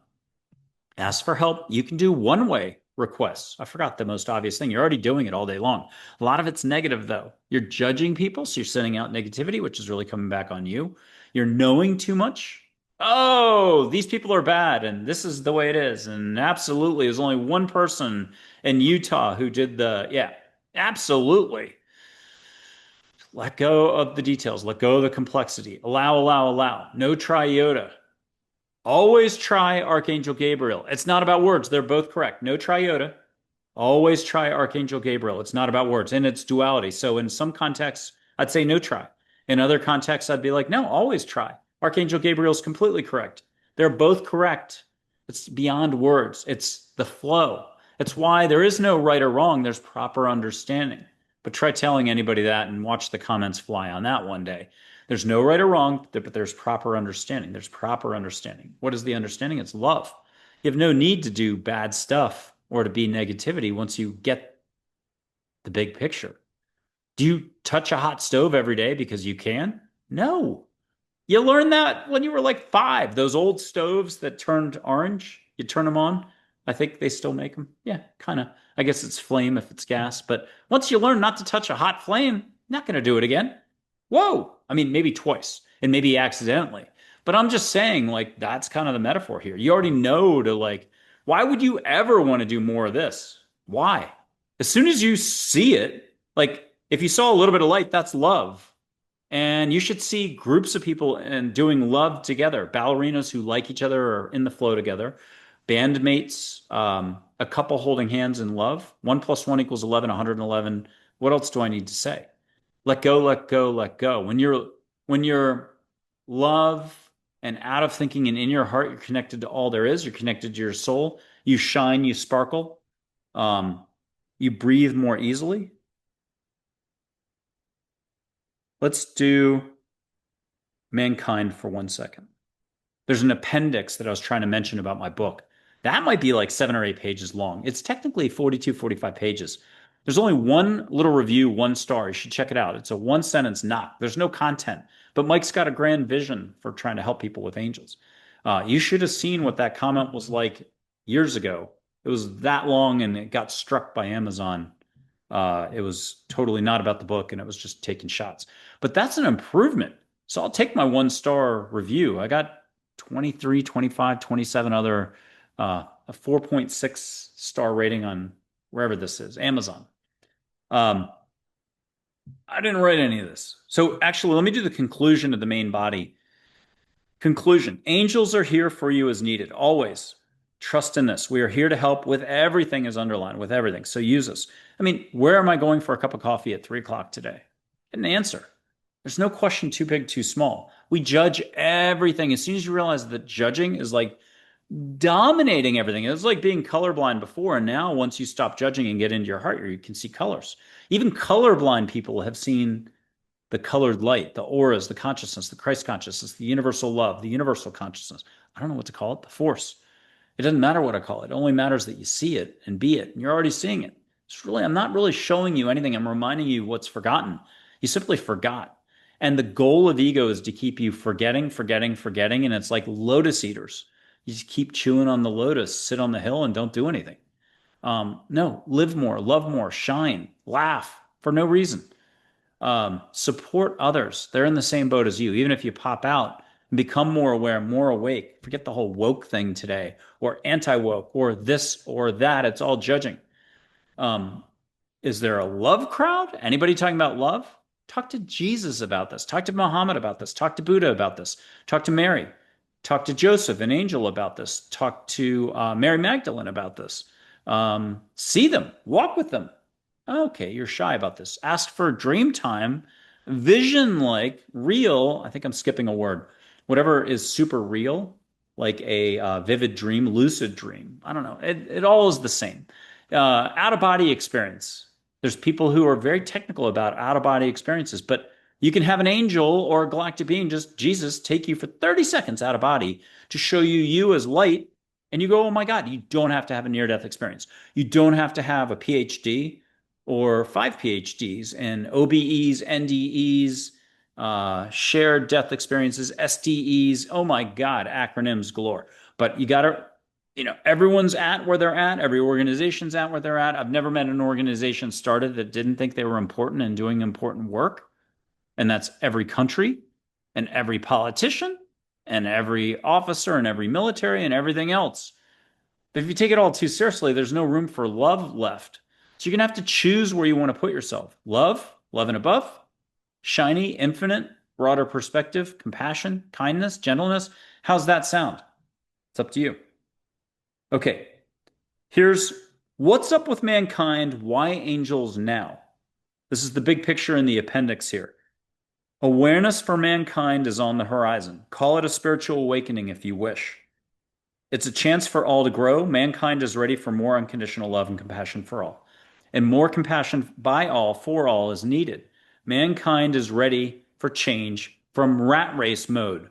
Ask for help. You can do one-way requests. I forgot the most obvious thing. You're already doing it all day long. A lot of it's negative, though. You're judging people, so you're sending out negativity, which is really coming back on you. You're knowing too much. Oh, these people are bad, and this is the way it is. And absolutely, there's only one person in Utah who did yeah, absolutely. Let go of the details. Let go of the complexity. Allow, allow, allow. No triota. Always try Archangel Gabriel. It's not about words. They're both correct. No triota. Always try Archangel Gabriel. It's not about words and it's duality. So in some contexts, I'd say no try. In other contexts, I'd be like, no, always try. Archangel Gabriel's completely correct. They're both correct. It's beyond words. It's the flow. It's why there is no right or wrong. There's proper understanding. But try telling anybody that and watch the comments fly on that one day. There's no right or wrong, but there's proper understanding. There's proper understanding. What is the understanding? It's love. You have no need to do bad stuff or to be negativity once you get the big picture. Do you touch a hot stove every day because you can? No. You learned that when you were like 5. Those old stoves that turned orange, you turn them on. I think they still make them. Yeah, kind of. I guess it's flame if it's gas. But once you learn not to touch a hot flame, not going to do it again. Whoa. I mean, maybe twice and maybe accidentally. But I'm just saying, like, that's kind of the metaphor here. You already know to, like, why would you ever want to do more of this? Why? As soon as you see it, like, if you saw a little bit of light, that's love. And you should see groups of people and doing love together. Ballerinas who like each other or in the flow together. Bandmates, a couple holding hands in love. 1 + 1 = 11, 111. What else do I need to say? Let go, let go, let go. When you're love and out of thinking and in your heart, you're connected to all there is. You're connected to your soul. You shine, you sparkle. Um, you breathe more easily. Let's do mankind for 1 second. There's an appendix that I was trying to mention about my book. That might be like 7 or 8 pages long. It's technically 42, 45 pages. There's only one little review, 1 star. You should check it out. It's a one sentence knock. There's no content, but Mike's got a grand vision for trying to help people with angels. You should have seen what that comment was like years ago. It was that long and it got struck by Amazon. It was totally not about the book and it was just taking shots. But that's an improvement. So I'll take my 1 star review. I got 23, 25, 27 other, a 4.6 star rating on wherever this is, Amazon. Um, I didn't write any of this. So actually, let me do the conclusion of the main body. Conclusion. Angels are here for you as needed, always. Trust in this. We are here to help with everything is underlined, with everything. So use us. I mean, where am I going for a cup of coffee at 3 o'clock today? Get an answer. There's no question too big, too small. We judge everything. As soon as you realize that judging is like dominating everything, it was like being colorblind before. And now, once you stop judging and get into your heart, you can see colors. Even colorblind people have seen the colored light, the auras, the consciousness, the Christ consciousness, the universal love, the universal consciousness. I don't know what to call it, the force. It doesn't matter what I call it. It only matters that you see it and be it. And you're already seeing it. I'm not really showing you anything. I'm reminding you what's forgotten. You simply forgot. And the goal of ego is to keep you forgetting, forgetting, forgetting. And it's like lotus eaters. You just keep chewing on the lotus, sit on the hill and don't do anything. No, live more, love more, shine, laugh for no reason. Support others. They're in the same boat as you. Even if you pop out and become more aware, more awake, forget the whole woke thing today or anti-woke or this or that. It's all judging. Um, is there a love crowd? Anybody talking about love? Talk to Jesus about this. Talk to Muhammad about this. Talk to Buddha about this. Talk to Mary. Talk to Joseph, an angel, about this. Talk to Mary Magdalene about this. See them. Walk with them. Okay, you're shy about this. Ask for dream time, vision like real. I think I'm skipping a word. Whatever is super real, like a vivid dream, lucid dream. I don't know. It all is the same. Out of body experience. There's people who are very technical about out of body experiences, but you can have an angel or a galactic being, just Jesus, take you for 30 seconds out of body to show you you as light. And you go, oh my God, you don't have to have a near death experience. You don't have to have a PhD or 5 PhDs and OBEs, NDEs, shared death experiences, SDEs. Oh my God, acronyms galore. But you got to, everyone's at where they're at. Every organization's at where they're at. I've never met an organization started that didn't think they were important and doing important work. And that's every country and every politician and every officer and every military and everything else. But if you take it all too seriously, there's no room for love left. So you're going to have to choose where you want to put yourself. Love, love and above, shiny, infinite, broader perspective, compassion, kindness, gentleness. How's that sound? It's up to you. Okay, here's what's up with mankind, why angels now? This is the big picture in the appendix here. Awareness for mankind is on the horizon. Call it a spiritual awakening if you wish. It's a chance for all to grow. Mankind is ready for more unconditional love and compassion for all. And more compassion by all, for all, is needed. Mankind is ready for change from rat race mode.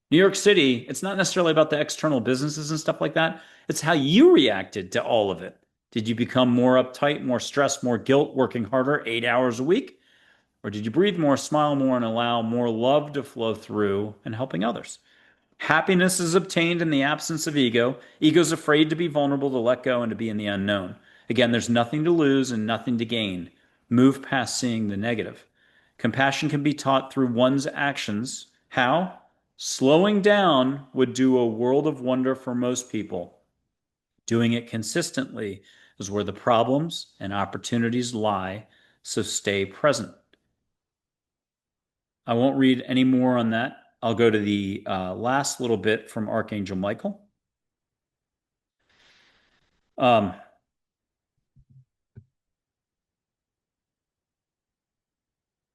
New York City, it's not necessarily about the external businesses and stuff like that. It's how you reacted to all of it. Did you become more uptight, more stressed, more guilt, working harder 8 hours a week? Or did you breathe more, smile more, and allow more love to flow through and helping others? Happiness is obtained in the absence of ego. Ego's afraid to be vulnerable, to let go, and to be in the unknown. Again, there's nothing to lose and nothing to gain. Move past seeing the negative. Compassion can be taught through one's actions. How? Slowing down would do a world of wonder for most people. Doing it consistently is where the problems and opportunities lie, so stay present. I won't read any more on that. I'll go to the last little bit from Archangel Michael.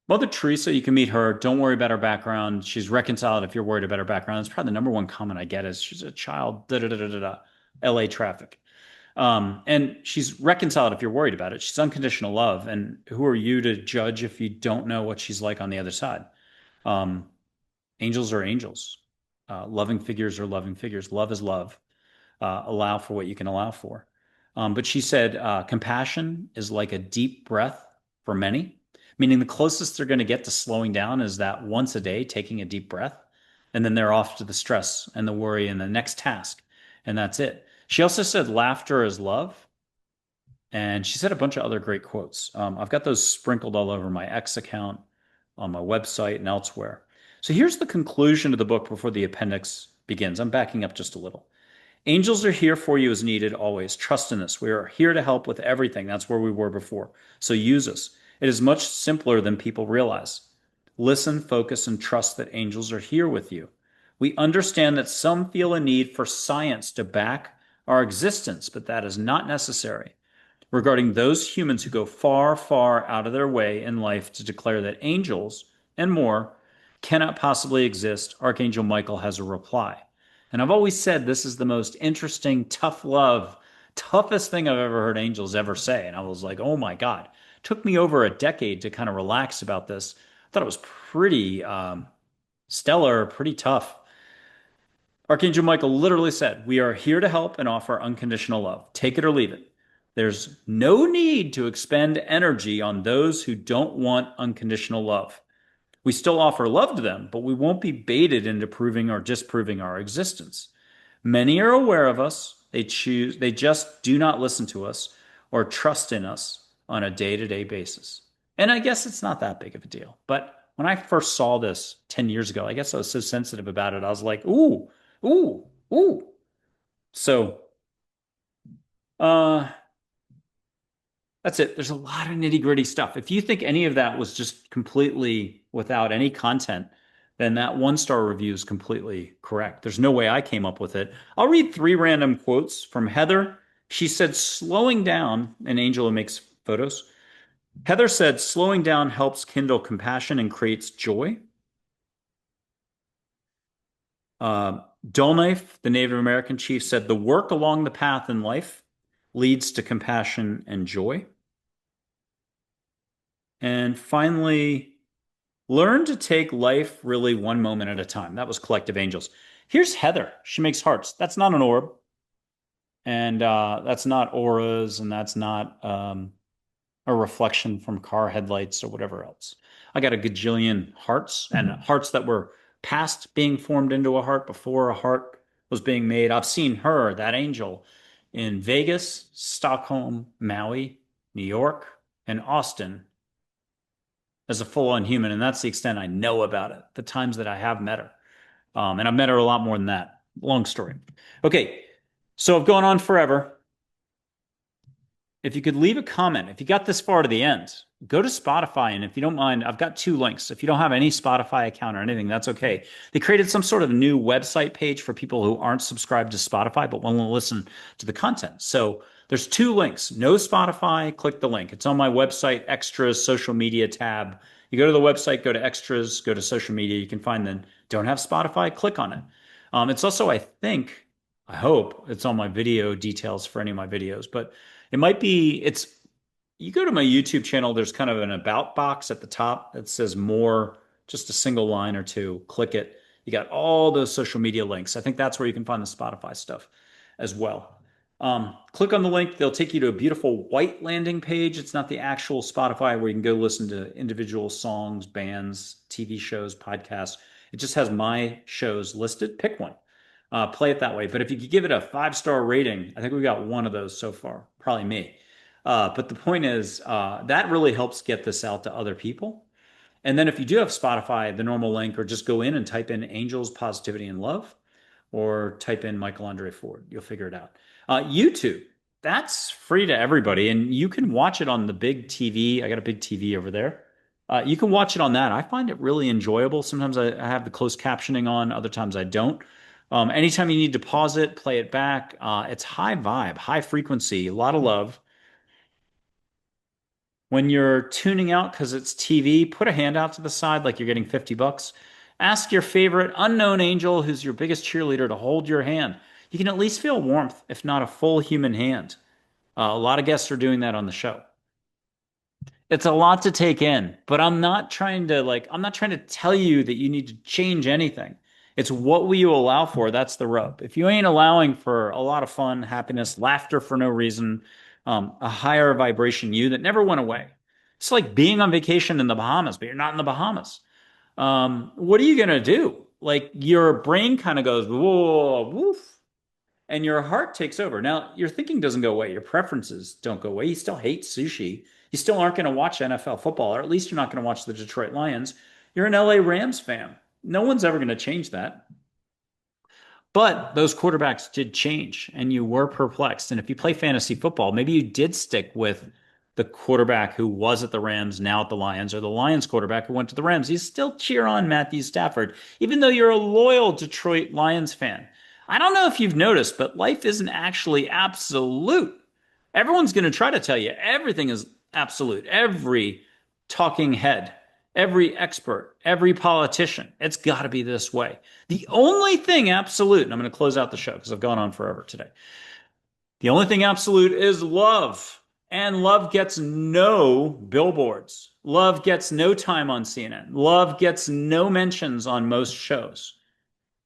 Mother Teresa, you can meet her. Don't worry about her background. She's reconciled if you're worried about her background. It's probably the number one comment I get is she's a child, LA traffic. And she's reconciled if you're worried about it. She's unconditional love. And who are you to judge if you don't know what she's like on the other side? Um, Angels are angels. Loving figures are loving figures. Love is love. Allow for what you can allow for. But she said compassion is like a deep breath for many, meaning the closest they're going to get to slowing down is that once a day, taking a deep breath, and then they're off to the stress and the worry and the next task. And that's it. She also said laughter is love. And she said a bunch of other great quotes. I've got those sprinkled all over my X account, on my website, and elsewhere. So here's the conclusion of the book before the appendix begins. I'm backing up just a little. Angels are here for you as needed always. Trust in us. We are here to help with everything. That's where we were before. So use us. It is much simpler than people realize. Listen, focus, and trust that angels are here with you. We understand that some feel a need for science to back our existence, but that is not necessary. Regarding those humans who go far, far out of their way in life to declare that angels and more cannot possibly exist, Archangel Michael has a reply. And I've always said this is the most interesting, tough love, toughest thing I've ever heard angels ever say. And I was like, oh my God. It took me over a decade to kind of relax about this. I thought it was pretty stellar, pretty tough. Archangel Michael literally said, we are here to help and offer unconditional love. Take it or leave it. There's no need to expend energy on those who don't want unconditional love. We still offer love to them, but we won't be baited into proving or disproving our existence. Many are aware of us. They just do not listen to us or trust in us on a day-to-day basis. And I guess it's not that big of a deal. But when I first saw this 10 years ago, I guess I was so sensitive about it. I was like, ooh, ooh, ooh. So, uh, that's it. There's a lot of nitty gritty stuff. If you think any of that was just completely without any content, then that 1-star review is completely correct. There's no way I came up with it. I'll read 3 random quotes from Heather. She said, slowing down, an angel who makes photos. Heather said, slowing down helps kindle compassion and creates joy. Dullknife, the Native American chief, said, the work along the path in life leads to compassion and joy. And finally, learn to take life really one moment at a time. That was Collective Angels. Here's Heather. She makes hearts. That's not an orb. And that's not auras. And that's not a reflection from car headlights or whatever else. I got a gajillion hearts and hearts that were past being formed into a heart before a heart was being made. I've seen her, that angel, in Vegas, Stockholm, Maui, New York, and Austin as a full-on human, and that's the extent I know about it, the times that I have met her. And I've met her a lot more than that. Long story. Okay, so I've gone on forever. If you could leave a comment, if you got this far to the end, go to Spotify. And if you don't mind, I've got 2 links. If you don't have any Spotify account or anything, that's okay. They created some sort of new website page for people who aren't subscribed to Spotify but want to listen to the content. So there's 2 links. No Spotify, click the link. It's on my website, extras, social media tab. You go to the website, go to extras, go to social media. You can find them. Don't have Spotify, click on it. It's also, I hope it's on my video details for any of my videos, but it might be, you go to my YouTube channel, there's kind of an about box at the top that says more, just a single line or 2, click it. You got all those social media links. I think that's where you can find the Spotify stuff as well. Click on the link. They'll take you to a beautiful white landing page. It's not the actual Spotify where you can go listen to individual songs, bands, TV shows, podcasts. It just has my shows listed. Pick one. Play it that way. But if you could give it a 5-star rating, I think we got 1 of those so far, probably me. But the point is, that really helps get this out to other people. And then if you do have Spotify, the normal link, or just go in and type in Angels, Positivity, and Love, or type in Michael Andre Ford. You'll figure it out. YouTube, that's free to everybody, and you can watch it on the big TV. I got a big TV over there. You can watch it on that. I find it really enjoyable. Sometimes I have the closed captioning on, other times I don't. Anytime you need to pause it, play it back, it's high vibe, high frequency, a lot of love. When you're tuning out because it's TV, put a hand out to the side like you're getting 50 bucks. Ask your favorite unknown angel who's your biggest cheerleader to hold your hand. you can at least feel warmth, if not a full human hand. A lot of guests are doing that on the show. It's a lot to take in, but I'm not trying to tell you that you need to change anything. It's what will you allow for? That's the rub. If you ain't allowing for a lot of fun, happiness, laughter for no reason, a higher vibration you that never went away. It's like being on vacation in the Bahamas, but you're not in the Bahamas. What are you gonna do? Like your brain kind of goes, whoa, woof, and your heart takes over. Now, your thinking doesn't go away. Your preferences don't go away. You still hate sushi. You still aren't going to watch NFL football, or at least you're not going to watch the Detroit Lions. You're an LA Rams fan. No one's ever going to change that. But those quarterbacks did change, and you were perplexed. And if you play fantasy football, maybe you did stick with the quarterback who was at the Rams, now at the Lions, or the Lions quarterback who went to the Rams. You still cheer on Matthew Stafford, even though you're a loyal Detroit Lions fan. I don't know if you've noticed, but life isn't actually absolute. Everyone's going to try to tell you everything is absolute. Every talking head, every expert, every politician, it's got to be this way. The only thing absolute, and I'm going to close out the show because I've gone on forever today. The only thing absolute is love. And love gets no billboards. Love gets no time on CNN. Love gets no mentions on most shows.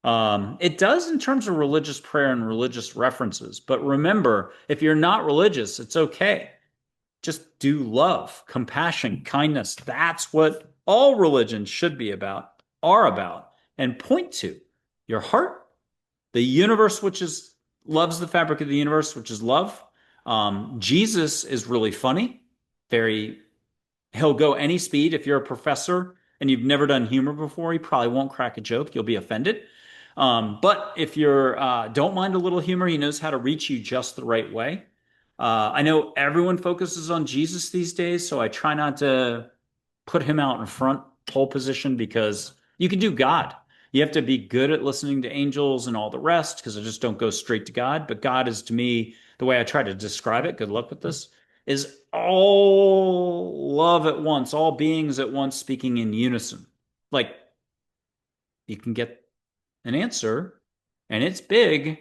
It does in terms of religious prayer and religious references. But remember, if you're not religious, it's okay. Just do love, compassion, kindness. That's what all religions should be about, are about, and point to your heart, the universe, which is loves the fabric of the universe, which is love. Jesus is really funny, very, he'll go any speed. If you're a professor and you've never done humor before, he probably won't crack a joke. You'll be offended. But if you're don't mind a little humor, he knows how to reach you just the right way. I know everyone focuses on Jesus these days, so I try not to put him out in front pole position because you can do God. You have to be good at listening to angels and all the rest because I just don't go straight to God. But God is to me, the way I try to describe it, good luck with this, is all love at once, all beings at once speaking in unison. Like you can get an answer and it's big,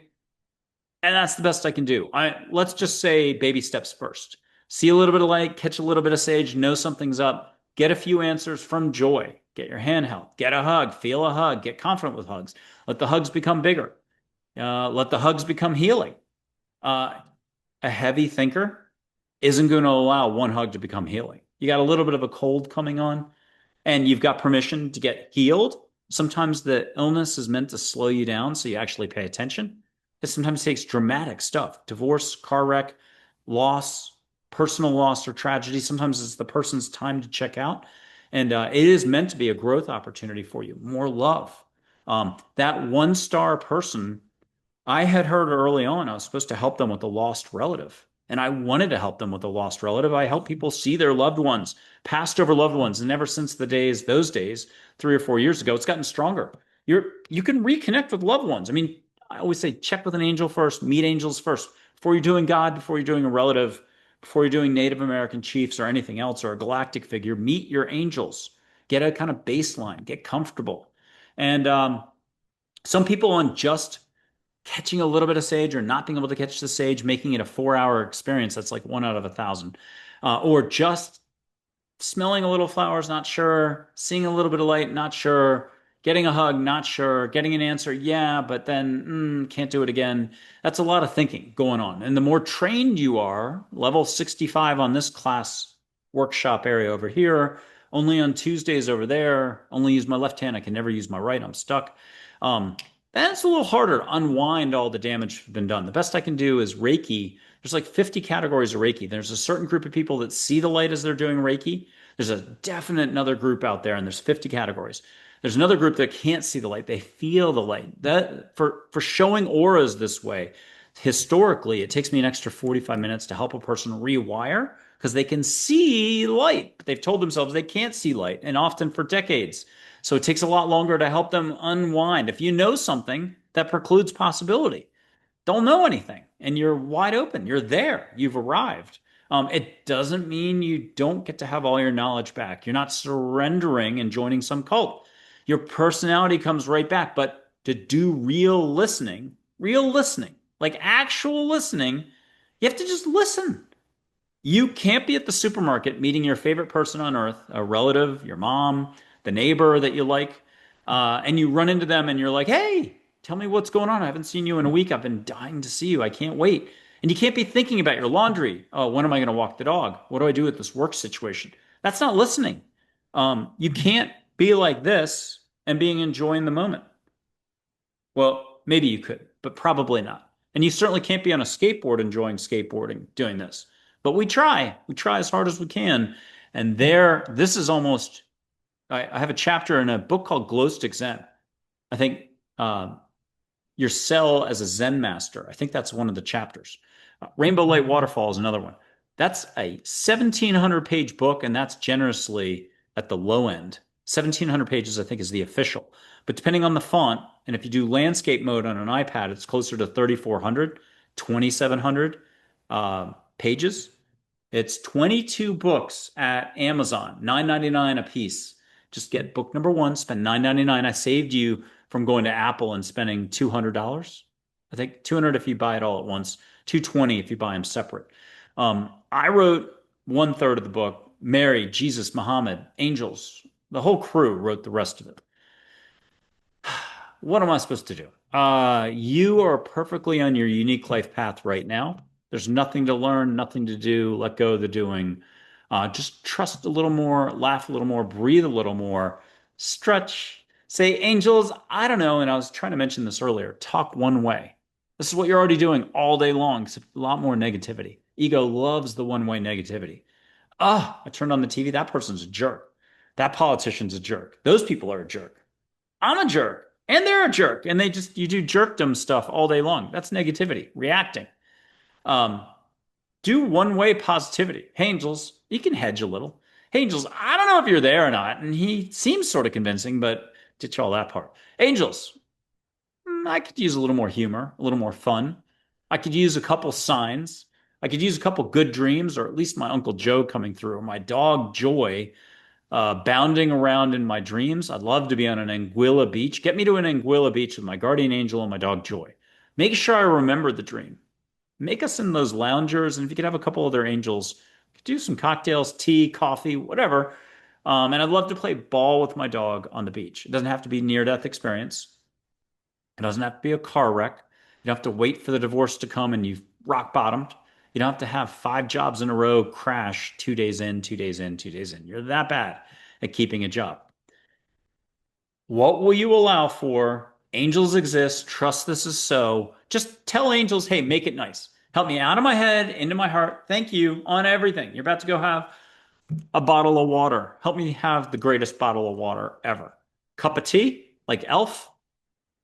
and that's the best I can do. Let's just say baby steps first. See a little bit of light, catch a little bit of sage, know something's up, get a few answers from joy, get your hand held, get a hug, feel a hug, get confident with hugs. Let the hugs become bigger. Let the hugs become healing. A heavy thinker isn't going to allow one hug to become healing. You got a little bit of a cold coming on, and you've got permission to get healed. Sometimes the illness is meant to slow you down so you actually pay attention. It sometimes takes dramatic stuff, divorce, car wreck, loss, personal loss, or tragedy. Sometimes it's the person's time to check out. And it is meant to be a growth opportunity for you, more love. That one-star person, I had heard early on, I was supposed to help them with a lost relative. And I wanted to help them with a lost relative. I help people see their loved ones, passed over loved ones. And ever since those days, 3 or 4 years ago, it's gotten stronger. You can reconnect with loved ones. I mean, I always say check with an angel first, meet angels first. Before you're doing God, before you're doing a relative, before you're doing Native American chiefs or anything else or a galactic figure, meet your angels. Get a kind of baseline, get comfortable. And some people on just catching a little bit of sage or not being able to catch the sage, making it a 4 hour experience. That's like 1 out of 1,000. Or just smelling a little flowers, not sure. Seeing a little bit of light, not sure. Getting a hug, not sure. Getting an answer, yeah, but then can't do it again. That's a lot of thinking going on. And the more trained you are, level 65 on this class workshop area over here, only on Tuesdays over there, only use my left hand. I can never use my right. I'm stuck. That's a little harder to unwind all the damage that's been done. The best I can do is Reiki. There's like 50 categories of Reiki. There's a certain group of people that see the light as they're doing Reiki. There's a definite another group out there, and there's 50 categories. There's another group that can't see the light. They feel the light. That for showing auras this way, historically, it takes me an extra 45 minutes to help a person rewire because they can see light, but they've told themselves they can't see light, and often for decades. So it takes a lot longer to help them unwind. If you know something, that precludes possibility. Don't know anything, and you're wide open. You're there. You've arrived. It doesn't mean you don't get to have all your knowledge back. You're not surrendering and joining some cult. Your personality comes right back, but to do real listening real listening, like actual listening, you have to just listen. You can't be at the supermarket meeting your favorite person on earth, a relative, your mom, the neighbor that you like, and you run into them and you're like, hey, tell me what's going on. I haven't seen you in a week. I've been dying to see you. I can't wait. And you can't be thinking about your laundry. Oh, when am I going to walk the dog? What do I do with this work situation? That's not listening. You can't be like this and being enjoying the moment. Well, maybe you could, but probably not. And you certainly can't be on a skateboard enjoying skateboarding doing this. But we try. We try as hard as we can. And there, this is almost, I have a chapter in a book called Glow Stick Zen. I think your cell as a Zen master. I think that's one of the chapters. Rainbow Light Waterfall is another one. That's a 1,700 page book, and that's generously at the low end. 1,700 pages, I think, is the official. But depending on the font, and if you do landscape mode on an iPad, it's closer to 3,400, 2,700 pages. It's 22 books at Amazon, $9.99 a piece. Just get book number one, spend $9.99. I saved you from going to Apple and spending $200. I think 200 if you buy it all at once, 220 if you buy them separate. I wrote one third of the book. Mary, Jesus, Muhammad, angels, the whole crew wrote the rest of it. What am I supposed to do? You are perfectly on your unique life path right now. There's nothing to learn, nothing to do. Let go of the doing. Just trust a little more, laugh a little more, breathe a little more, stretch. Say, angels, I don't know. And I was trying to mention this earlier. Talk one way. This is what you're already doing all day long, except a lot more negativity. Ego loves the one way negativity. I turned on the TV. That person's a jerk. That politician's a jerk. Those people are a jerk. I'm a jerk. And they're a jerk. And you do jerkdom stuff all day long. That's negativity, reacting. Um, do one way positivity. Hey, Angels, you can hedge a little. Hey, Angels, I don't know if you're there or not. And he seems sort of convincing, but ditch all that part. Angels, I could use a little more humor, a little more fun. I could use a couple signs. I could use a couple good dreams, or at least my Uncle Joe coming through, or my dog Joy bounding around in my dreams. I'd love to be on an Anguilla beach. Get me to an Anguilla beach with my guardian angel and my dog Joy. Make sure I remember the dream. Make us in those loungers, and if you could have a couple other angels, do some cocktails, tea, coffee, whatever. And I'd love to play ball with my dog on the beach. It doesn't have to be near-death experience. It doesn't have to be a car wreck. You don't have to wait for the divorce to come and you've rock bottomed. You don't have to have 5 jobs in a row crash 2 days in, 2 days in, 2 days in. You're that bad at keeping a job. What will you allow for? Angels exist. Trust this is so. Just tell angels, hey, make it nice. Help me out of my head, into my heart. Thank you on everything. You're about to go have a bottle of water. Help me have the greatest bottle of water ever. Cup of tea, like Elf,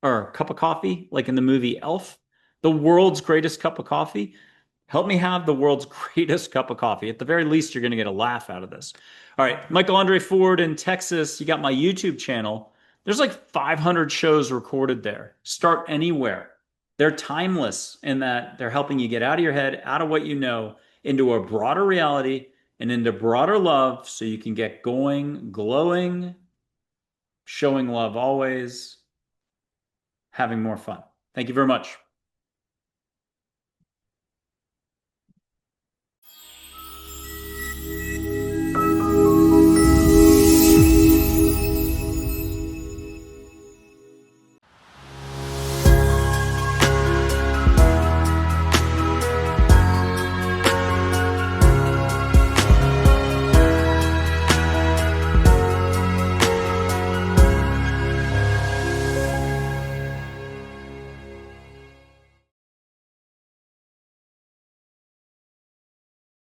or cup of coffee, like in the movie Elf. The world's greatest cup of coffee. Help me have the world's greatest cup of coffee. At the very least, you're going to get a laugh out of this. All right, Michael Andre Ford in Texas. You got my YouTube channel. There's like 500 shows recorded there. Start anywhere. They're timeless in that they're helping you get out of your head, out of what you know, into a broader reality and into broader love so you can get going, glowing, showing love always, having more fun. Thank you very much.